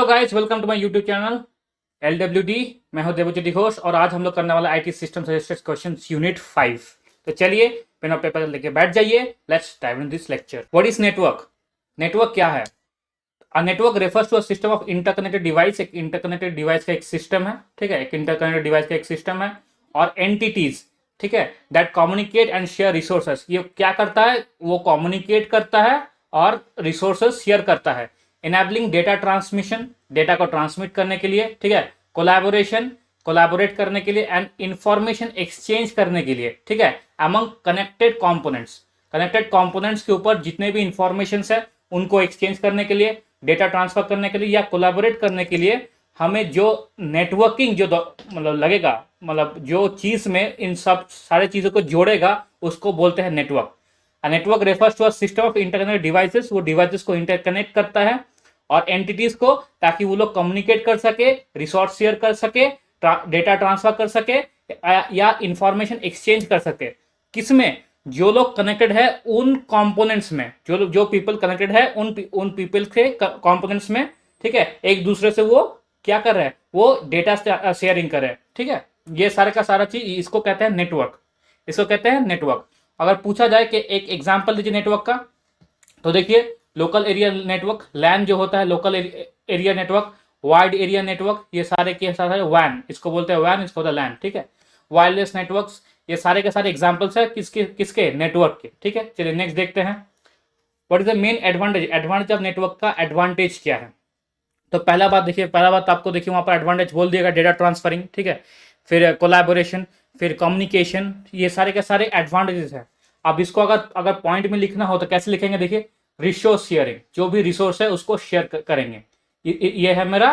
Guys, welcome to my YouTube channel LWD। मैं हूं देवज्योति घोष और आज हम लोग करने वाला IT system suggested questions unit 5। तो चलिए पेन और पेपर लेके बैठ जाइए। Let's dive in this lecture. What is network? Network क्या है? A network refers to a system of interconnected device. एक इंटरकनेक्टेड डिवाइस का एक सिस्टम है, ठीक है। एक इंटरकनेक्टेड डिवाइस का एक सिस्टम है और एंटिटीज, ठीक है, that communicate and share resources. ये क्या करता है? वो कम्युनिकेट करता है और रिसोर्सेस शेयर करता है। इनेबलिंग डेटा ट्रांसमिशन, डेटा को ट्रांसमिट करने के लिए, ठीक है। कोलैबोरेशन, कोलैबोरेट करने के लिए एंड इंफॉर्मेशन एक्सचेंज करने के लिए, ठीक है, among connected components. Connected components के ऊपर जितने भी इंफॉर्मेशन है उनको एक्सचेंज करने के लिए, डेटा ट्रांसफर करने के लिए या कोलैबोरेट करने के लिए हमें जो नेटवर्किंग जो मतलब लगेगा, मतलब जो चीज में इन सब सारे चीजों को जोड़ेगा उसको बोलते हैं network. Network refers to a system of interconnected devices. वो डिवाइसेस को इंटरकनेक्ट करता है और एंटिटीज को, ताकि वो लोग कम्युनिकेट कर सके, रिसोर्स शेयर कर सके, डेटा ट्रांसफर कर सके या इंफॉर्मेशन एक्सचेंज कर सके। किसमें? जो लोग कनेक्टेड है उन कंपोनेंट्स में, जो पीपल कनेक्टेड है उन पीपल के कंपोनेंट्स में, ठीक है। एक दूसरे से वो क्या कर रहे हैं? वो डेटा शेयरिंग कर रहे हैं, ठीक है। ये सारे का सारा चीज इसको कहते हैं नेटवर्क। इसको कहते हैं नेटवर्क। अगर पूछा जाए कि एक एग्जांपल दीजिए नेटवर्क का, तो देखिए लोकल एरिया नेटवर्क, लैन जो होता है local area network, wide area network, ये सारे के सारे वैन, इसको बोलते हैं वैन, इसको बोलते हैं लैन, ठीक है। वायरलेस नेटवर्क्स, ये सारे के सारे एग्जांपल्स है किसके नेटवर्क के, ठीक है। चलिए नेक्स्ट देखते हैं। What is the main advantage? Advantage of network का एडवांटेज क्या है? तो पहला बात देखिए, पहला बात आपको देखिए वहां पर एडवांटेज बोल दिएगा, डेटा ट्रांसफरिंग, ठीक है। फिर कोलैबोरेशन, फिर कम्युनिकेशन, ये सारे के सारे एडवांटेजेस है। अब इसको अगर पॉइंट में लिखना हो तो कैसे लिखेंगे? देखिए, रिसोर्स शेयरिंग, जो भी रिसोर्स है उसको शेयर करेंगे, ये है मेरा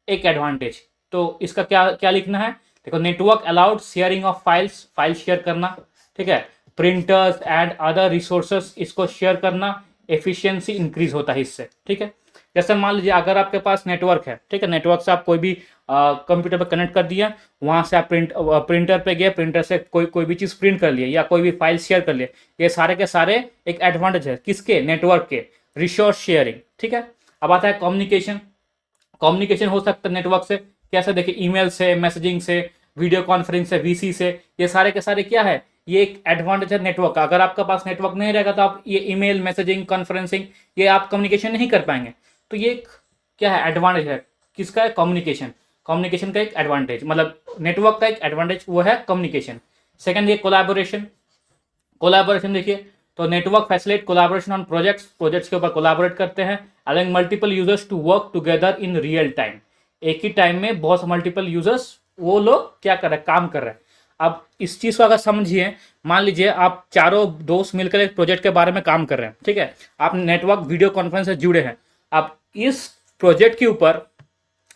एक एडवांटेज। तो इसका क्या क्या लिखना है? देखो, network allowed sharing of files, file share करना, ठीक है। प्रिंटर्स एंड अदर रिसोर्सेस, इसको शेयर करना, एफिशिएंसी इंक्रीज होता है इससे, ठीक है। जैसे मान लीजिए अगर आपके पास नेटवर्क है, ठीक है, नेटवर्क से आप कोई भी कंप्यूटर पर कनेक्ट कर दिया, वहां से आप प्रिंटर पे गए, प्रिंटर से कोई भी चीज प्रिंट कर लिए या कोई भी फाइल शेयर कर लिए, ये सारे के सारे एक एडवांटेज है किसके? नेटवर्क के, रिसोर्स शेयरिंग, ठीक है। अब आता है कम्युनिकेशन। कम्युनिकेशन हो सकता है नेटवर्क से, कैसे? देखिए, ईमेल से, मैसेजिंग से, वीडियो कॉन्फ्रेंस से, VC से, ये सारे के सारे क्या है? ये एक एडवांटेज है नेटवर्क का। अगर आपका पास नेटवर्क नहीं रहेगा तो आप ये ईमेल, मैसेजिंग, कॉन्फ्रेंसिंग, ये आप कम्युनिकेशन नहीं कर पाएंगे। तो ये क्या है? एडवांटेज है किसका? है कम्युनिकेशन। कम्युनिकेशन का एक एडवांटेज, मतलब नेटवर्क का एक एडवांटेज वो है कम्युनिकेशन। सेकंड ये कोलैबोरेशन। कोलैबोरेशन देखिए, तो network facilitate collaboration on projects के ऊपर कोलैबोरेट करते हैं, allowing multiple users to work together in real time. एक ही टाइम में बहुत मल्टीपल यूजर्स वो लोग क्या कर रहे हैं? काम कर रहे हैं। अब इस चीज को अगर समझिए, मान लीजिए आप चारों दोस्त मिलकर एक प्रोजेक्ट के बारे में काम कर रहे हैं, ठीक है। आप नेटवर्क वीडियो कॉन्फ्रेंस से जुड़े हैं। अब इस प्रोजेक्ट के ऊपर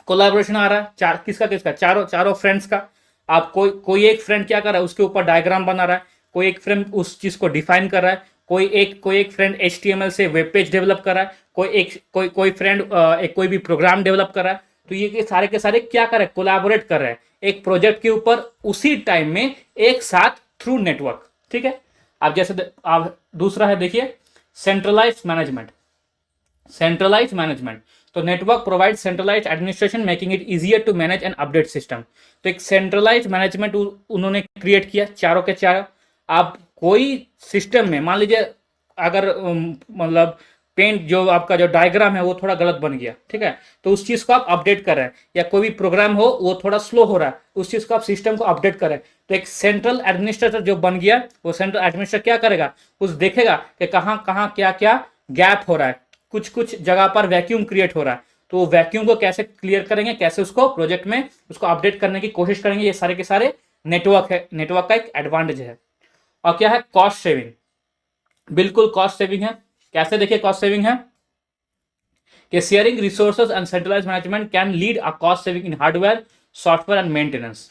कोलैबोरेशन आ रहा है किसका? चारों फ्रेंड्स का। आप कोई एक फ्रेंड क्या कर रहा है? उसके ऊपर डायग्राम बना रहा है, कोई एक फ्रेंड उस चीज को डिफाइन कर रहा है, कोई एक फ्रेंड HTML से वेब पेज डेवलप कर रहा है, कोई फ्रेंड कोई भी प्रोग्राम डेवलप कर रहा है। तो ये सारे के सारे क्या कर रहे हैं? कोलैबोरेट कर रहे हैं एक प्रोजेक्ट के ऊपर उसी टाइम में एक साथ थ्रू नेटवर्क, ठीक है। अब जैसे आप दूसरा है, देखिए, सेंट्रलाइज्ड मैनेजमेंट। सेंट्रलाइज्ड मैनेजमेंट, तो network provide centralised administration making it easier to manage and update system. तो एक सेंट्रलाइज्ड मैनेजमेंट उन्होंने क्रिएट किया, चारों के चारों। आप कोई सिस्टम में मान लीजिए अगर मतलब पेंट जो आपका जो डायग्राम है वो थोड़ा गलत बन गया, ठीक है, तो उस चीज को आप अपडेट कर रहे हैं, या कोई भी प्रोग्राम हो वो थोड़ा स्लो हो रहा है, उस चीज को आप सिस्टम को अपडेट कर रहे हैं। तो एक सेंट्रल एडमिनिस्ट्रेटर जो बन गया, वो सेंट्रल एडमिनिस्ट्रेटर क्या करेगा? उस देखेगा कि कहाँ कहाँ क्या क्या गैप हो रहा है, कुछ जगह पर वैक्यूम क्रिएट हो रहा है, तो वो वैक्यूम को कैसे क्लियर करेंगे, कैसे उसको प्रोजेक्ट में उसको अपडेट करने की कोशिश करेंगे। ये सारे के सारे नेटवर्क है, नेटवर्क का एक एडवांटेज है। और क्या है? Cost saving. बिल्कुल कॉस्ट सेविंग है। कैसे? देखिए, कॉस्ट सेविंग है कि sharing resources and centralised management can lead a cost saving in hardware, software and maintenance.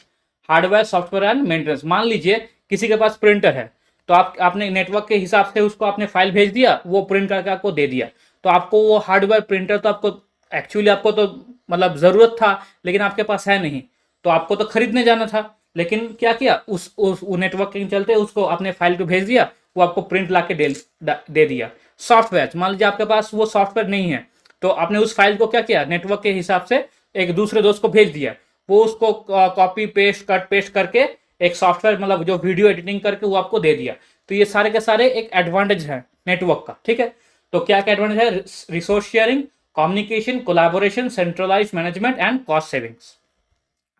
Hardware, software and maintenance. मान लीजिए किसी के पास प्रिंटर है, तो आपने नेटवर्क के हिसाब से उसको आपने फाइल भेज दिया, वो प्रिंट करके आपको दे दिया, तो आपको वो हार्डवेयर प्रिंटर तो आपको एक्चुअली आपको तो मतलब जरूरत था, लेकिन आपके पास है नहीं, तो आपको तो खरीदने जाना था। लेकिन क्या किया? उस नेटवर्क के चलते उसको आपने फाइल को भेज दिया, वो आपको प्रिंट ला के दे दिया। सॉफ्टवेयर, मान लीजिए आपके पास वो सॉफ्टवेयर नहीं है, तो आपने उस फाइल को क्या किया, नेटवर्क के हिसाब से एक दूसरे दोस्त को भेज दिया, वो उसको कॉपी पेस्ट कट पेस्ट करके एक सॉफ्टवेयर मतलब जो वीडियो एडिटिंग करके वो आपको दे दिया। तो ये सारे के सारे एक एडवांटेज है नेटवर्क का, ठीक है। तो क्या क्या एडवांटेज है, resource sharing, communication, collaboration, centralised management and cost savings.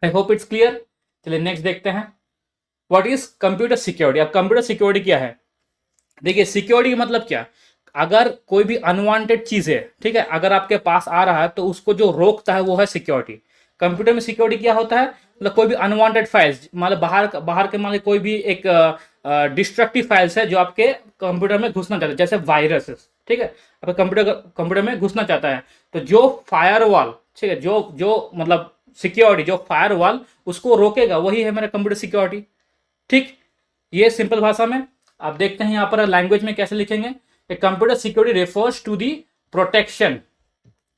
I hope it's clear. चलिए नेक्स्ट देखते हैं, व्हाट इज कंप्यूटर सिक्योरिटी। अब कंप्यूटर सिक्योरिटी क्या है, देखिए सिक्योरिटी मतलब क्या, अगर कोई भी अनवांटेड चीज है, ठीक है, अगर आपके पास आ रहा है तो उसको जो रोकता है वो है सिक्योरिटी। कंप्यूटर में सिक्योरिटी क्या होता है, मतलब कोई भी अनवांटेड फाइल्स, मतलब बाहर बाहर के मतलब कोई भी एक डिस्ट्रक्टिव फाइल्स है जो आपके कंप्यूटर में घुसना चाहता है, जैसे वायरसेस, ठीक है, आपके कंप्यूटर में घुसना चाहता है, तो जो फायरवॉल, ठीक है, जो जो मतलब सिक्योरिटी, जो फायरवॉल उसको रोकेगा वही है मेरा कंप्यूटर सिक्योरिटी, ठीक। ये सिंपल भाषा में। आप देखते हैं यहाँ पर लैंग्वेज में कैसे लिखेंगे, computer security refers to the protection,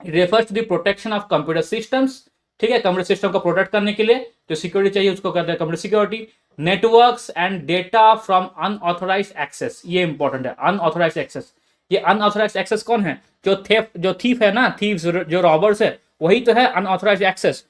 refers to the protection of computer systems, ठीक है, कंप्यूटर सिस्टम को प्रोटेक्ट करने के लिए जो सिक्योरिटी चाहिए उसको कहते हैं computer security. Networks and data from unauthorised access, ये इंपॉर्टेंट है, अनऑथोराइज्ड एक्सेस। ये अनऑथोराइज्ड एक्सेस कौन है, जो थीफ है ना, थीव्स जो रॉबर्स है, वही तो है अनऑथोराइज्ड एक्सेस।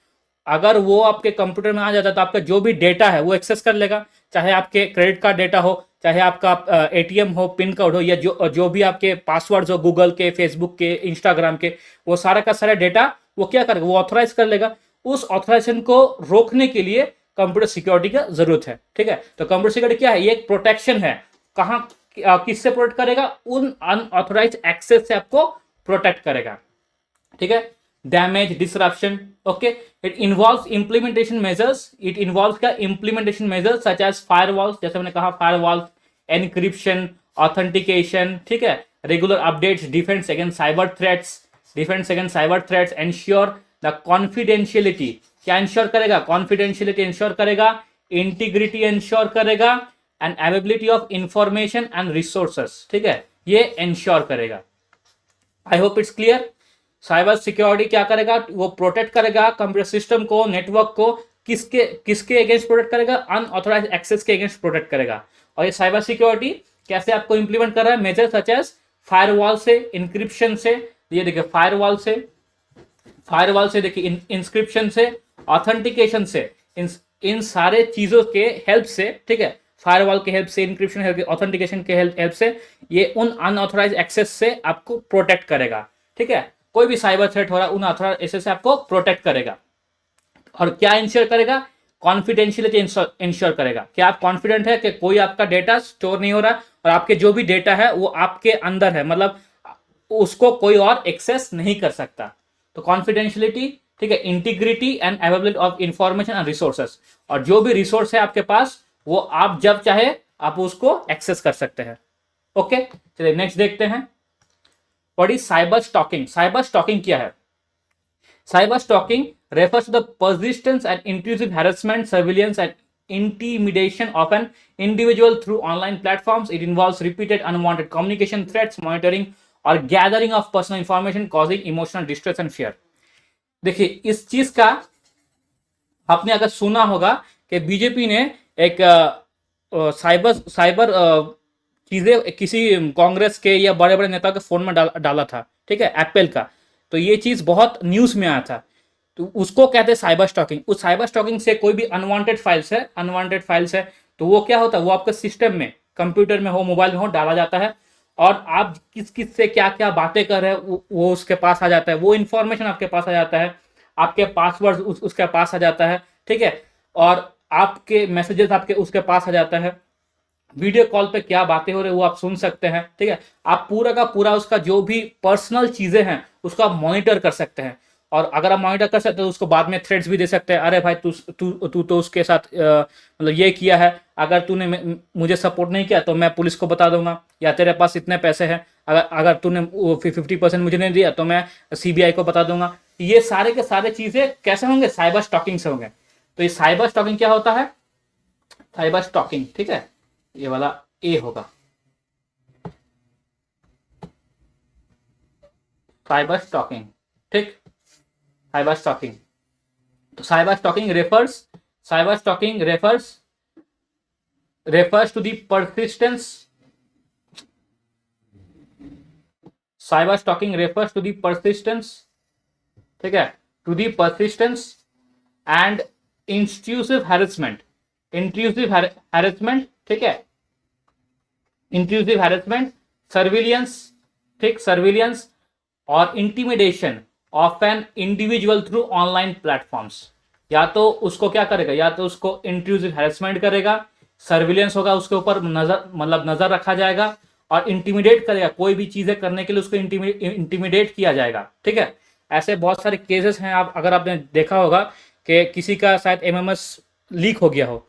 अगर वो आपके कंप्यूटर में आ जाता है तो आपका जो भी डेटा है वो एक्सेस कर लेगा, चाहे आपके क्रेडिट कार्ड डेटा हो, चाहे आपका एटीएम हो, पिन कोड हो, या जो भी आपके पासवर्ड्स हो, गूगल के, फेसबुक के, इंस्टाग्राम के, वो सारा का सारा डेटा वो क्या करेगा, वो ऑथोराइज कर लेगा। उस ऑथोराइजेशन को रोकने के लिए कंप्यूटर सिक्योरिटी का जरूरत है, ठीक है। तो कंप्यूटर सिक्योरिटी क्या है, ये एक प्रोटेक्शन है, कहाँ किससे प्रोटेक्ट करेगा, उन अनऑथोराइज एक्सेस से आपको प्रोटेक्ट करेगा, ठीक है। Damage, disruption, okay. It involves implementation measures, it involves क्या, implementation measures such as firewalls, जैसे मैंने कहा फायरवॉल्स, एनक्रिप्शन, ऑथेंटिकेशन, ठीक है, regular updates, defence against cyber threats, defence against cyber threats, ensure the confidentiality, क्या इंश्योर करेगा, confidentiality ensure करेगा, integrity ensure करेगा, and availability of information and resources, ठीक है, ये इंश्योर करेगा। I hope it's clear. Cyber security क्या करेगा, वो प्रोटेक्ट करेगा कंप्यूटर सिस्टम को, नेटवर्क को, किसके किसके अगेंस्ट प्रोटेक्ट करेगा, अनऑथोराइज एक्सेस के अगेंस्ट प्रोटेक्ट करेगा। और ये साइबर सिक्योरिटी कैसे आपको इंप्लीमेंट कर रहा है, मेजर सच एज फायरवॉल से, इंक्रिप्शन से, ये देखिए फायरवॉल से देखिए, इंस्क्रिप्शन से, ऑथेंटिकेशन से, इन सारे चीजों के हेल्प से, ठीक है, फायरवॉल के हेल्प से, इंक्रिप्शन हेल्प, ऑथेंटिकेशन के हेल्प से ये उन अनऑथोराइज एक्सेस से आपको प्रोटेक्ट करेगा, ठीक है। कोई भी साइबर थ्रेट हो रहा है उन अथॉराइज एक्सेस से आपको प्रोटेक्ट करेगा। और क्या इंश्योर करेगा, कॉन्फिडेंशियलिटी इंश्योर करेगा। क्या आप कॉन्फिडेंट है कि कोई आपका डेटा स्टोर नहीं हो रहा और आपके जो भी डेटा है वो आपके अंदर है, मतलब उसको कोई और एक्सेस नहीं कर सकता। तो कॉन्फिडेंशियलिटी, ठीक है, integrity and availability of information and resources, और जो भी रिसोर्स है आपके पास वो आप जब चाहे आप उसको एक्सेस कर सकते हैं। ओके, चलिए नेक्स्ट देखते हैं, what is cyber stalking. Cyber stalking क्या है, cyber stalking refers to the persistence and intrusive harassment, surveillance and intimidation of an individual through online platforms. It involves repeated unwanted communication, threats, monitoring or gathering of personal information, causing emotional distress and fear. देखिए इस चीज का आपने अगर सुना होगा कि BJP ने एक साइबर साइबर चीजें किसी कांग्रेस के या बड़े बड़े नेता के फोन में डाला था, ठीक है, एप्पल का। तो ये चीज बहुत न्यूज में आया था, तो उसको कहते हैं साइबर स्टॉकिंग। उस साइबर स्टॉकिंग से कोई भी अनवांटेड फाइल्स है तो वो क्या होता है, वो आपके सिस्टम में, कंप्यूटर में हो, मोबाइल में हो, डाला जाता है, और आप किस किस से क्या क्या बातें कर रहे हैं वो उसके पास आ जाता है, वो इंफॉर्मेशन आपके पास आ जाता है, आपके पासवर्ड उसके पास आ जाता है, ठीक है, और आपके मैसेजेस आपके उसके पास आ जाता है, वीडियो कॉल पे क्या बातें हो रही है वो आप सुन सकते हैं, ठीक है। आप पूरा का पूरा उसका जो भी पर्सनल चीजें हैं उसको आप मॉनिटर कर सकते हैं, और अगर आप मॉनिटर कर सकते हैं तो उसको बाद में थ्रेड्स भी दे सकते हैं, अरे भाई तू तू तू तो उसके साथ मतलब ये किया है, अगर तूने मुझे सपोर्ट नहीं किया तो मैं पुलिस को बता दूंगा, या तेरे पास इतने पैसे हैं, अगर अगर तूने 50% मुझे नहीं दिया तो मैं सीबीआई को बता दूंगा। ये सारे के सारे चीजें कैसे होंगे, साइबर स्टॉकिंग से होंगे। तो ये साइबर स्टॉकिंग क्या होता है, साइबर स्टॉकिंग, ठीक है, ये वाला ए होगा, साइबर स्टॉकिंग, ठीक, साइबर स्टॉकिंग। तो cyber stalking refers to the persistence, cyber stalking refers to the persistence, ठीक है, to the persistence and intrusive harassment, intrusive harassment, ठीक है, इंट्रूसिव हैरेसमेंट, सर्विलियंस, ठीक, सर्विलियंस और intimidation of an individual through online platforms. या तो उसको क्या करेगा, या तो उसको इंट्रूसिव हैरेसमेंट करेगा, सर्विलियंस होगा, उसके ऊपर नजर मतलब नजर रखा जाएगा, और इंटिमिडेट करेगा, कोई भी चीजें करने के लिए उसको इंटिमिडेट किया जाएगा, ठीक है। ऐसे बहुत सारे केसेस हैं, आप अगर आपने देखा होगा कि किसी का शायद एमएमएस लीक हो गया हो,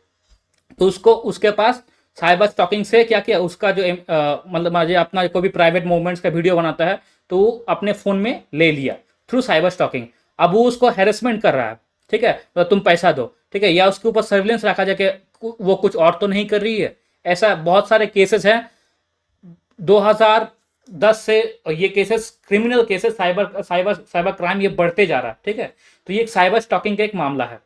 तो उसको उसके पास साइबर स्टॉकिंग से क्या किया, उसका जो मतलब मुझे अपना कोई भी प्राइवेट मूवमेंट्स का वीडियो बनाता है तो वो अपने फोन में ले लिया थ्रू साइबर स्टॉकिंग। अब वो उसको हैरेसमेंट कर रहा है, ठीक है, तो तुम पैसा दो, ठीक है, या उसके ऊपर सर्विलेंस रखा जाए कि वो कुछ और तो नहीं कर रही है। ऐसा बहुत सारे केसेस हैं 2010 से, ये cases criminal cases, cyber cyber cyber crime ये बढ़ते जा रहा है, ठीक है। तो ये एक साइबर स्टॉकिंग का एक मामला है।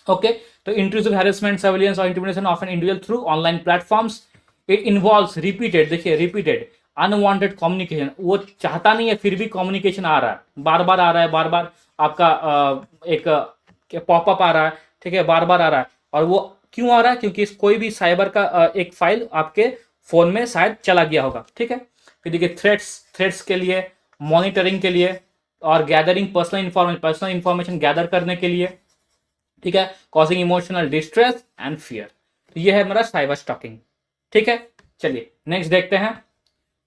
ओके, तो इंट्रूसिव हैरेसमेंट, सर्विलेंस और intimidation of an individual through online platforms, it involves repeated, देखिए रिपीटेड अनवांटेड कम्युनिकेशन, वो चाहता नहीं है फिर भी कम्युनिकेशन आ रहा है, बार बार आ रहा है, बार बार आपका एक पॉपअप आ रहा है, ठीक है, बार बार आ रहा है। और वो क्यों आ रहा है, क्योंकि कोई भी साइबर का एक फाइल आपके फोन में शायद चला गया होगा, ठीक है। फिर देखिए थ्रेट्स के लिए, मॉनिटरिंग के लिए, और गैदरिंग पर्सनल इंफॉर्मेशन गैदर करने के लिए, ठीक है, causing emotional distress and fear. तो ये है मेरा साइबर स्टॉकिंग, ठीक है। चलिए नेक्स्ट देखते हैं,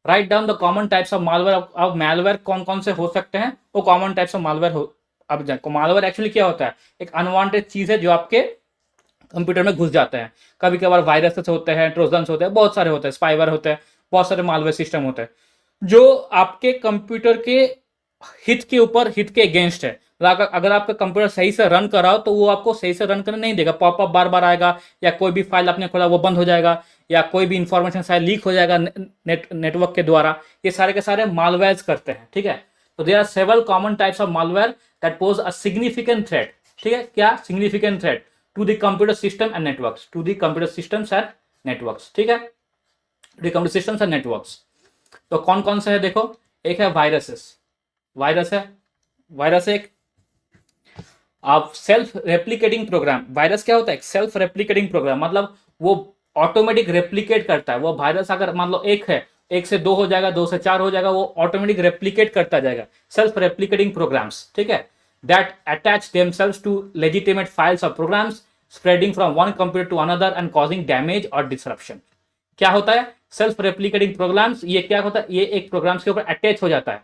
write down the common types of malware. अब मालवेयर कौन कौन से हो सकते हैं, वो कॉमन टाइप्स ऑफ मालवेयर हो। अब मालवेयर एक्चुअली क्या होता है, एक अनवांटेड चीज है जो आपके कंप्यूटर में घुस जाते हैं। कभी कभार वायरसेस होते हैं, ट्रोजन्स होते हैं, बहुत सारे होते हैं, स्पाईवेयर होते हैं, बहुत सारे मालवेयर सिस्टम होते हैं जो आपके कंप्यूटर के हित के ऊपर, हित के अगेंस्ट है। अगर आपका कंप्यूटर सही से रन कर रहा हो तो वो आपको सही से रन करने नहीं देगा, पॉपअप बार बार आएगा, या कोई भी फाइल आपने खोला वो बंद हो जाएगा, या कोई भी इंफॉर्मेशन शायद लीक हो जाएगा नेटवर्क के द्वारा। ये सारे के सारे मालवेयर्स करते हैं, ठीक है। तो there are several common types of malware that pose a significant threat, ठीक है, क्या significant threat to the computer system and networks, to the computer systems and networks, ठीक है, to the computer systems and networks. तो कौन कौन से है देखो, एक है वायरसेस, वायरस है, वायरस एक आप सेल्फ रेप्लिकेटिंग प्रोग्राम। वायरस क्या होता है, सेल्फ रेप्लिकेटिंग प्रोग्राम, मतलब वो ऑटोमेटिक रेप्लिकेट करता है। वो वायरस अगर मान लो एक है, एक से दो हो जाएगा, दो से चार हो जाएगा, वो ऑटोमेटिक रेप्लिकेट करता जाएगा, सेल्फ रेप्लिकेटिंग प्रोग्राम्स, ठीक है, that attach themselves to legitimate files of programs spreading from one computer to another and causing damage और डिसरप्शन। क्या होता है सेल्फ रेप्लिकेटिंग प्रोग्राम्स, ये क्या होता है, ये एक प्रोग्राम्स के ऊपर अटैच हो जाता है।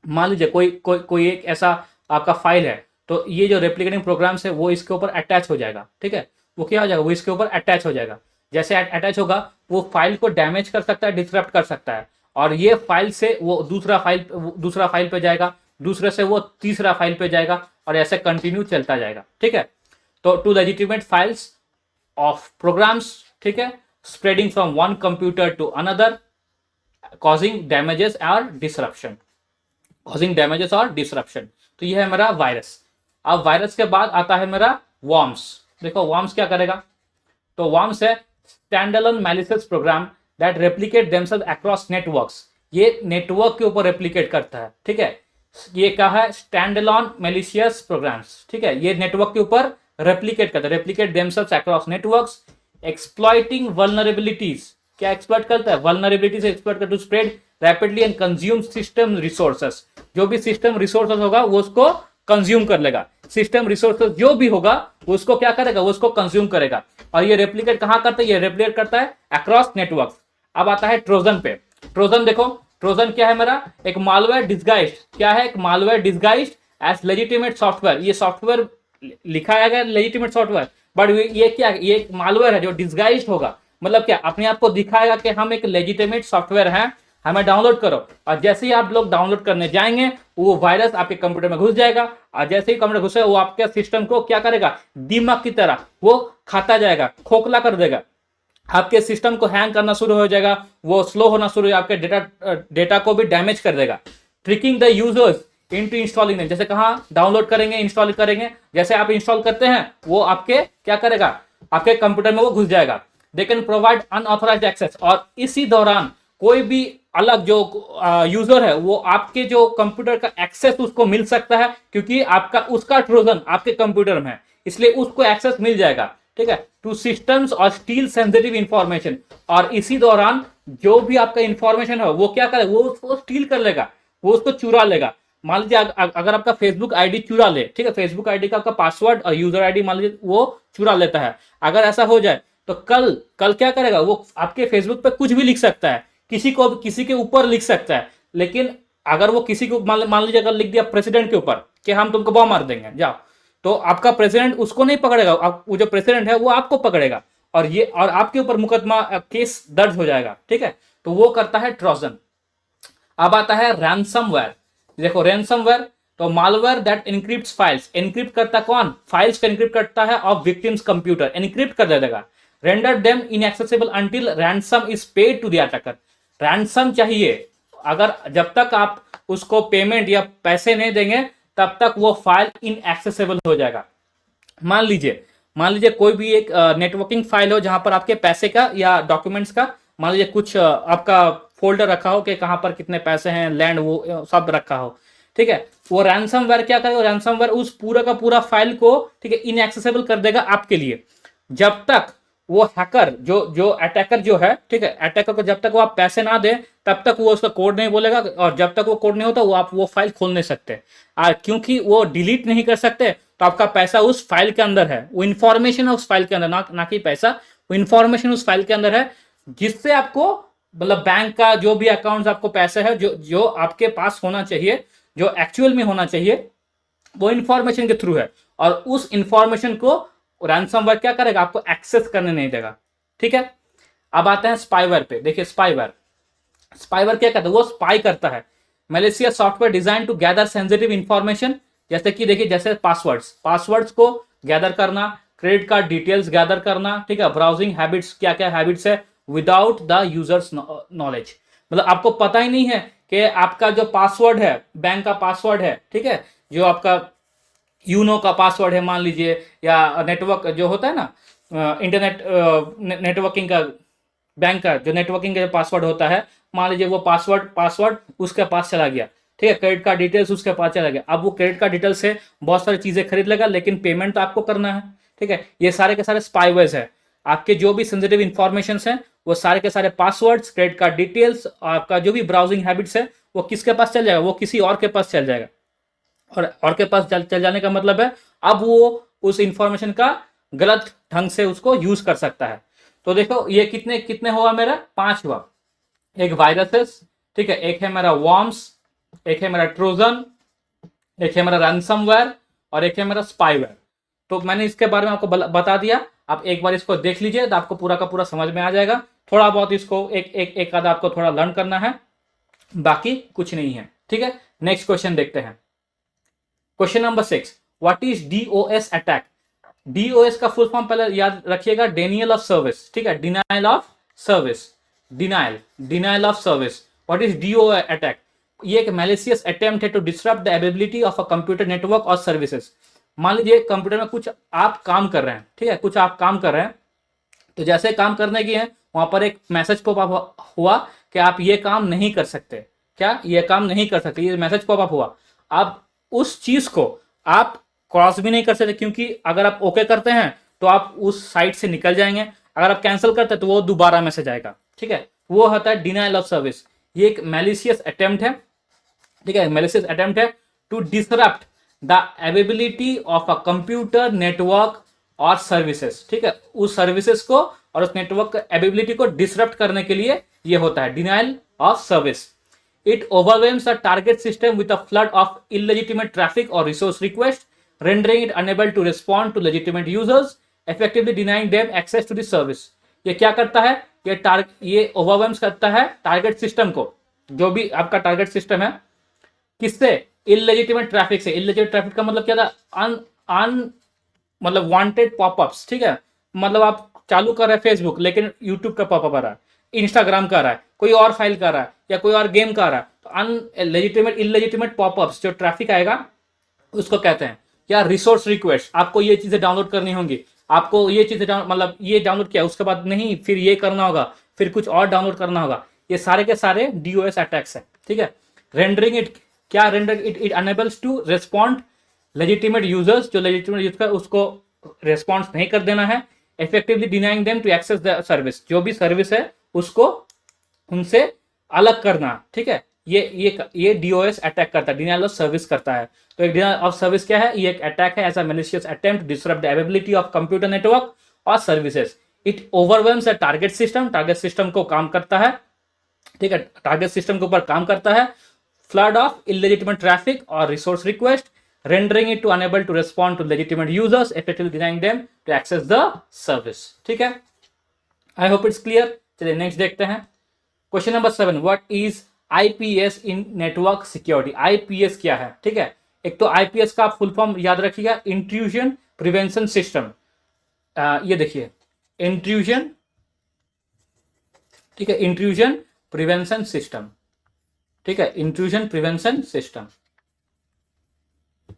मान लीजिए कोई एक ऐसा आपका फाइल है, तो ये जो रेप्लिकेटिंग प्रोग्राम्स है वो इसके ऊपर अटैच हो जाएगा, ठीक है, वो क्या हो जाएगा, वो इसके ऊपर अटैच हो जाएगा। जैसे अटैच होगा वो फाइल को डैमेज कर सकता है, डिसरप्ट कर सकता है, और ये फाइल से वो दूसरा फाइल पे जाएगा, दूसरे से वो तीसरा फाइल पे जाएगा, और ऐसे कंटिन्यू चलता जाएगा, ठीक है। तो to legitimate files of programs, ठीक है, spreading from one computer to another, causing damages और डिसरप्शन, कॉजिंग डैमेजेस और डिसरप्शन। तो ये है मेरा वायरस। अब वायरस के बाद आता है मेरा वॉर्म्स। देखो वॉर्म्स क्या करेगा, तो वॉर्म्स है standalone malicious program that replicate themselves across networks. ये नेटवर्क के ऊपर रेप्लिकेट करता है, ठीक है, ये क्या है, स्टैंडअलोन मैलिशियस प्रोग्राम्स, ठीक है, ये नेटवर्क के ऊपर रेप्लिकेट करता है, replicate themselves across networks, exploiting vulnerabilities. क्या एक्सप्लॉइट करता है, वल्नरेबिलिटीज एक्सप्लॉइट करता है to spread rapidly and consume system resources. जो भी सिस्टम रिसोर्सेस होगा वो उसको कंज्यूम कर लेगा, सिस्टम रिसोर्सेस जो भी होगा वो उसको क्या करेगा, वो उसको कंज्यूम करेगा। और ये रेप्लिकेट कहां करता है, ये रेप्लिकेट करता है अक्रॉस नेटवर्क। अब आता है ट्रोजन पे। ट्रोजन देखो, ट्रोजन क्या है मेरा, एक मालवेयर डिस्गाइज्ड, क्या है, एक malware disguised as legitimate software. ये सॉफ्टवेयर लिखा गया लेजिटिमेट सॉफ्टवेयर, बट ये क्या, ये एक मालवेयर है जो डिस्गाइज्ड होगा, मतलब क्या, अपने आप को दिखाएगा कि हम एक लेजिटिमेट सॉफ्टवेयर हैं, हमें डाउनलोड करो। और जैसे ही आप लोग डाउनलोड करने जाएंगे वो वायरस आपके कंप्यूटर में घुस जाएगा, और जैसे ही कंप्यूटर घुसे वो आपके सिस्टम को क्या करेगा, दिमाग की तरह वो खाता जाएगा, खोखला कर देगा, आपके सिस्टम को हैंग करना शुरू हो जाएगा, वो स्लो होना शुरू, आपके डेटा को भी डैमेज कर देगा। Tricking the users into installing, जैसे कहाँ डाउनलोड करेंगे, इंस्टॉल करेंगे, जैसे आप इंस्टॉल करते हैं वो आपके क्या करेगा, आपके कंप्यूटर में वो घुस जाएगा। They can provide unauthorised access, और इसी दौरान कोई भी अलग जो यूजर है वो आपके जो कंप्यूटर का एक्सेस उसको मिल सकता है, क्योंकि आपका उसका ट्रोजन आपके कंप्यूटर में है, इसलिए उसको एक्सेस मिल जाएगा, ठीक है, टू सिस्टम्स और स्टील सेंसिटिव इंफॉर्मेशन। और इसी दौरान जो भी आपका इंफॉर्मेशन है वो क्या करे, वो उसको स्टील कर लेगा, वो उसको चुरा लेगा। मान लीजिए अगर आपका फेसबुक आईडी चुरा ले, ठीक है, फेसबुक आईडी का आपका पासवर्ड और यूजर आईडी मान लीजिए वो चुरा लेता है, अगर ऐसा हो जाए तो कल कल क्या करेगा, वो आपके फेसबुक पे कुछ भी लिख सकता है, किसी के ऊपर लिख सकता है, लेकिन अगर वो किसी को मान लीजिए अगर लिख दिया प्रेसिडेंट के ऊपर कि हम तुमको बॉम्ब मार देंगे जाओ, तो आपका प्रेसिडेंट उसको नहीं पकड़ेगा, वो जो प्रेसिडेंट है वो आपको पकड़ेगा, और आपके ऊपर मुकदमा केस दर्ज हो जाएगा, ठीक है। तो वो करता है ट्रोजन। अब आता है रैंसमवेयर। देखो रैंसमवेयर तो मालवेयर दैट इनक्रिप्ट्स फाइल्स, इनक्रिप्ट करता कौन, फाइल्स को इनक्रिप्ट करता है ऑफ विक्टिम्स कंप्यूटर, इनक्रिप्ट कर देगा, render them inaccessible until ransom is paid to the attacker. Ransom चाहिए, अगर जब तक आप उसको पेमेंट या पैसे नहीं देंगे तब तक वो फाइल इनएक्सेसिबल हो जाएगा। मान लीजिए कोई भी एक नेटवर्किंग फाइल हो जहां पर आपके पैसे का या डॉक्यूमेंट्स का, मान लीजिए कुछ आपका फोल्डर रखा हो कि कहां पर कितने पैसे हैं, लैंड, वो सब रखा हो, ठीक है। वो रैंसमवेयर क्या करेगा, रैंसमवेयर उस पूरा का पूरा फाइल को, ठीक है, इनएक्सेसिबल कर देगा आपके लिए, जब तक वो हैकर जो जो अटैकर जो है, ठीक है, अटैकर को जब तक वो आप पैसे ना दे तब तक वो उसका कोड नहीं बोलेगा, और जब तक वो कोड नहीं होता वो आप वो फाइल खोल नहीं सकते। क्योंकि वो डिलीट नहीं कर सकते तो आपका पैसा उस फाइल के अंदर है, वो इंफॉर्मेशन है उस फाइल के अंदर, ना कि पैसा, वो इंफॉर्मेशन उस फाइल के अंदर है, जिससे आपको मतलब बैंक का जो भी अकाउंट आपको पैसे है जो जो आपके पास होना चाहिए, जो एक्चुअल में होना चाहिए, वो इंफॉर्मेशन के थ्रू है, और उस इंफॉर्मेशन को रैंसमवेयर क्या करेगा, आपको एक्सेस करने नहीं देगा, ठीक है। अब आते हैं स्पाईवेयर पे। देखिए स्पाईवेयर क्या करता है, वो स्पाई करता है, malicious software design to gather sensitive information, जैसे कि देखिए जैसे पासवर्ड्स को गैदर करना, क्रेडिट कार्ड डिटेल्स गैदर करना, ठीक है, ब्राउजिंग हैबिट्स, क्या क्या हैबिट्स है विदाउट द यूजर्स नॉलेज, मतलब आपको पता ही नहीं है कि आपका जो पासवर्ड है, बैंक का पासवर्ड है, ठीक है, जो आपका यूनो का पासवर्ड है मान लीजिए, या नेटवर्क जो होता है ना, इंटरनेट नेटवर्किंग का, बैंक का जो नेटवर्किंग का जो पासवर्ड होता है, मान लीजिए वो पासवर्ड उसके पास चला गया, ठीक है, क्रेडिट कार्ड डिटेल्स उसके पास चला गया, अब वो क्रेडिट कार्ड डिटेल्स से बहुत सारी चीजें खरीद लेगा, लेकिन पेमेंट तो आपको करना है, ठीक है। ये सारे के सारे स्पाईवेयर्स है, आपके जो भी सेंसिटिव इंफॉर्मेशन है वो सारे के सारे पासवर्ड्स, क्रेडिट कार्ड डिटेल्स, आपका जो भी ब्राउजिंग हैबिट्स है वो किसके पास चल जाएगा, वो किसी और के पास चल जाएगा, और के पास चल जाने का मतलब है अब वो उस इंफॉर्मेशन का गलत ढंग से उसको यूज कर सकता है। तो देखो ये कितने कितने हुआ, मेरा 5 हुआ, एक वायरसेस, ठीक है, एक है मेरा वॉर्म्स, एक है मेरा ट्रोजन, एक है मेरा रैंसमवेयर, और एक है मेरा स्पाईवेयर। तो मैंने इसके बारे में आपको बता दिया, आप एक बार इसको देख लीजिए तो आपको पूरा का पूरा समझ में आ जाएगा। थोड़ा बहुत इसको एक आधा आपको थोड़ा लर्न करना है, बाकी कुछ नहीं है, ठीक है। नेक्स्ट क्वेश्चन देखते हैं। Question number 6, what is DOS attack. DOS का फुल फॉर्म पहले याद रखिएगा, डेनियल ऑफ सर्विस, ठीक है, denial of service, denial of service. What is DOS attack, ये एक मैलिशियस अटेम्प्ट है to disrupt the ability of a computer network और सर्विसेज। मान लीजिए कंप्यूटर में कुछ आप काम कर रहे हैं, ठीक है, कुछ आप काम कर रहे हैं, तो जैसे काम करने की है वहां पर एक मैसेज पॉपअप हुआ कि आप ये काम नहीं कर सकते, क्या ये काम नहीं कर सकते, ये मैसेज पॉपअप हुआ। अब उस चीज को आप क्रॉस भी नहीं कर सकते, क्योंकि अगर आप ओके करते हैं तो आप उस साइट से निकल जाएंगे, अगर आप कैंसिल करते हैं तो वो दोबारा मैसेज आएगा, ठीक है, वो होता है डिनाइल ऑफ सर्विस। ये एक मैलिशियस अटेम्प्ट है, ठीक है, मैलिशियस अटेम्प्ट है to disrupt the availability of a computer network और सर्विसेज, ठीक है, उस सर्विसेज को और उस नेटवर्क एबिलिटी को डिसरप्ट करने के लिए ये होता है denial of service. It overwhelms the target system with a flood of illegitimate traffic or resource requests, rendering it unable to respond to legitimate users, effectively denying them access to the service. ये क्या करता है, ये overwhelms करता है target system को, जो भी आपका टारगेट सिस्टम है, किससे, इलेजिटिमेट ट्रैफिक से। इलेजिटिमेट ट्रैफिक का मतलब क्या था, मतलब वांटेड पॉपअप्स, ठीक है, मतलब आप चालू कर रहे हैं फेसबुक लेकिन यूट्यूब का पॉपअप आ रहा है, इंस्टाग्राम का आ रहा है, कोई और फाइल का आ रहा है, या कोई और गेम का आ रहा है, तो अनलेजिटिमेट इलेजिटिमेट पॉपअप्स जो ट्रैफिक आएगा उसको कहते हैं। या रिसोर्स रिक्वेस्ट, आपको ये चीजें डाउनलोड करनी होंगी, आपको ये चीजें मतलब ये डाउनलोड किया उसके बाद नहीं फिर ये करना होगा, फिर कुछ और डाउनलोड करना होगा, ये सारे के सारे डीओएस अटैक्स है, ठीक है। रेंडरिंग इट, क्या render it unable to respond legitimate users, जो लेजिटिमेट यूजर उसको रिस्पॉन्स नहीं कर देना है। Effectively denying them to access the service, जो भी सर्विस है उसको उनसे अलग करना, ठीक है। ये डीओएस अटैक करता है, डिनाइल ऑफ सर्विस करता है। तो एक डिनाइल ऑफ सर्विस क्या है, ये एक अटैक है as a malicious attempt to disrupt the availability of computer network और services. It overwhelms the target system, target system को काम करता है, ठीक है, टारगेट सिस्टम के ऊपर काम करता है। फ्लड ऑफ इलेजिटिमेट ट्रैफिक और resource request, rendering it to unable to respond to legitimate users, effectively denying them to access the service, ठीक है। आई होप इट्स क्लियर। चलिए नेक्स्ट देखते हैं। Question number 7, what is IPS in network security. IPS क्या है, ठीक है। एक तो आईपीएस का फुल फॉर्म याद रखिएगा, इंट्रूजन प्रिवेंशन सिस्टम। ये देखिए इंट्रूजन, ठीक है, इंट्रूजन प्रिवेंशन सिस्टम, ठीक है, इंट्रूजन प्रिवेंशन सिस्टम,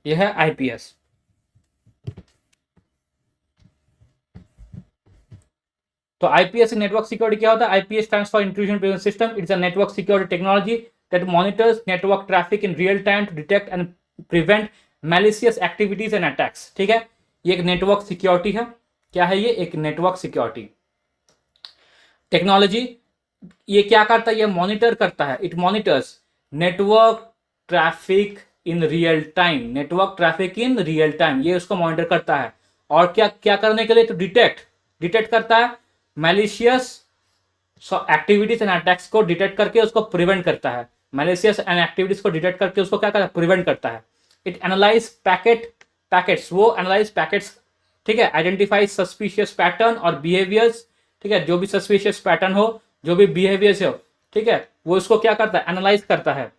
यह है आईपीएस। तो आईपीएस इन नेटवर्क सिक्योरिटी क्या होता है, IPS stands for intrusion prevention system. It's a network security technology that monitors network traffic in real time to detect and prevent malicious activities and attacks, ठीक है। ये एक नेटवर्क सिक्योरिटी है। क्या है ये, एक नेटवर्क सिक्योरिटी टेक्नोलॉजी। ये क्या करता है, ये मॉनिटर करता है, it monitors network traffic in real time, network traffic in real time, ये उसको मॉनिटर करता है। और क्या क्या करने के लिए, तो डिटेक्ट करता है मैलिशियस एक्टिविटीज एंड अटैक्स को डिटेक्ट करके उसको प्रिवेंट करता है, मैलिशियस एंड एक्टिविटीज को डिटेक्ट करके उसको क्या करता है, प्रिवेंट करता है। इट एनालाइज पैकेट्स, वो एनालाइज पैकेट्स, ठीक है, आइडेंटिफाई सस्पिशियस पैटर्न और बिहेवियर्स, ठीक है, जो भी सस्पिशियस पैटर्न हो, जो भी बिहेवियर्स हो, ठीक है, वो उसको क्या करता है, एनालाइज करता है।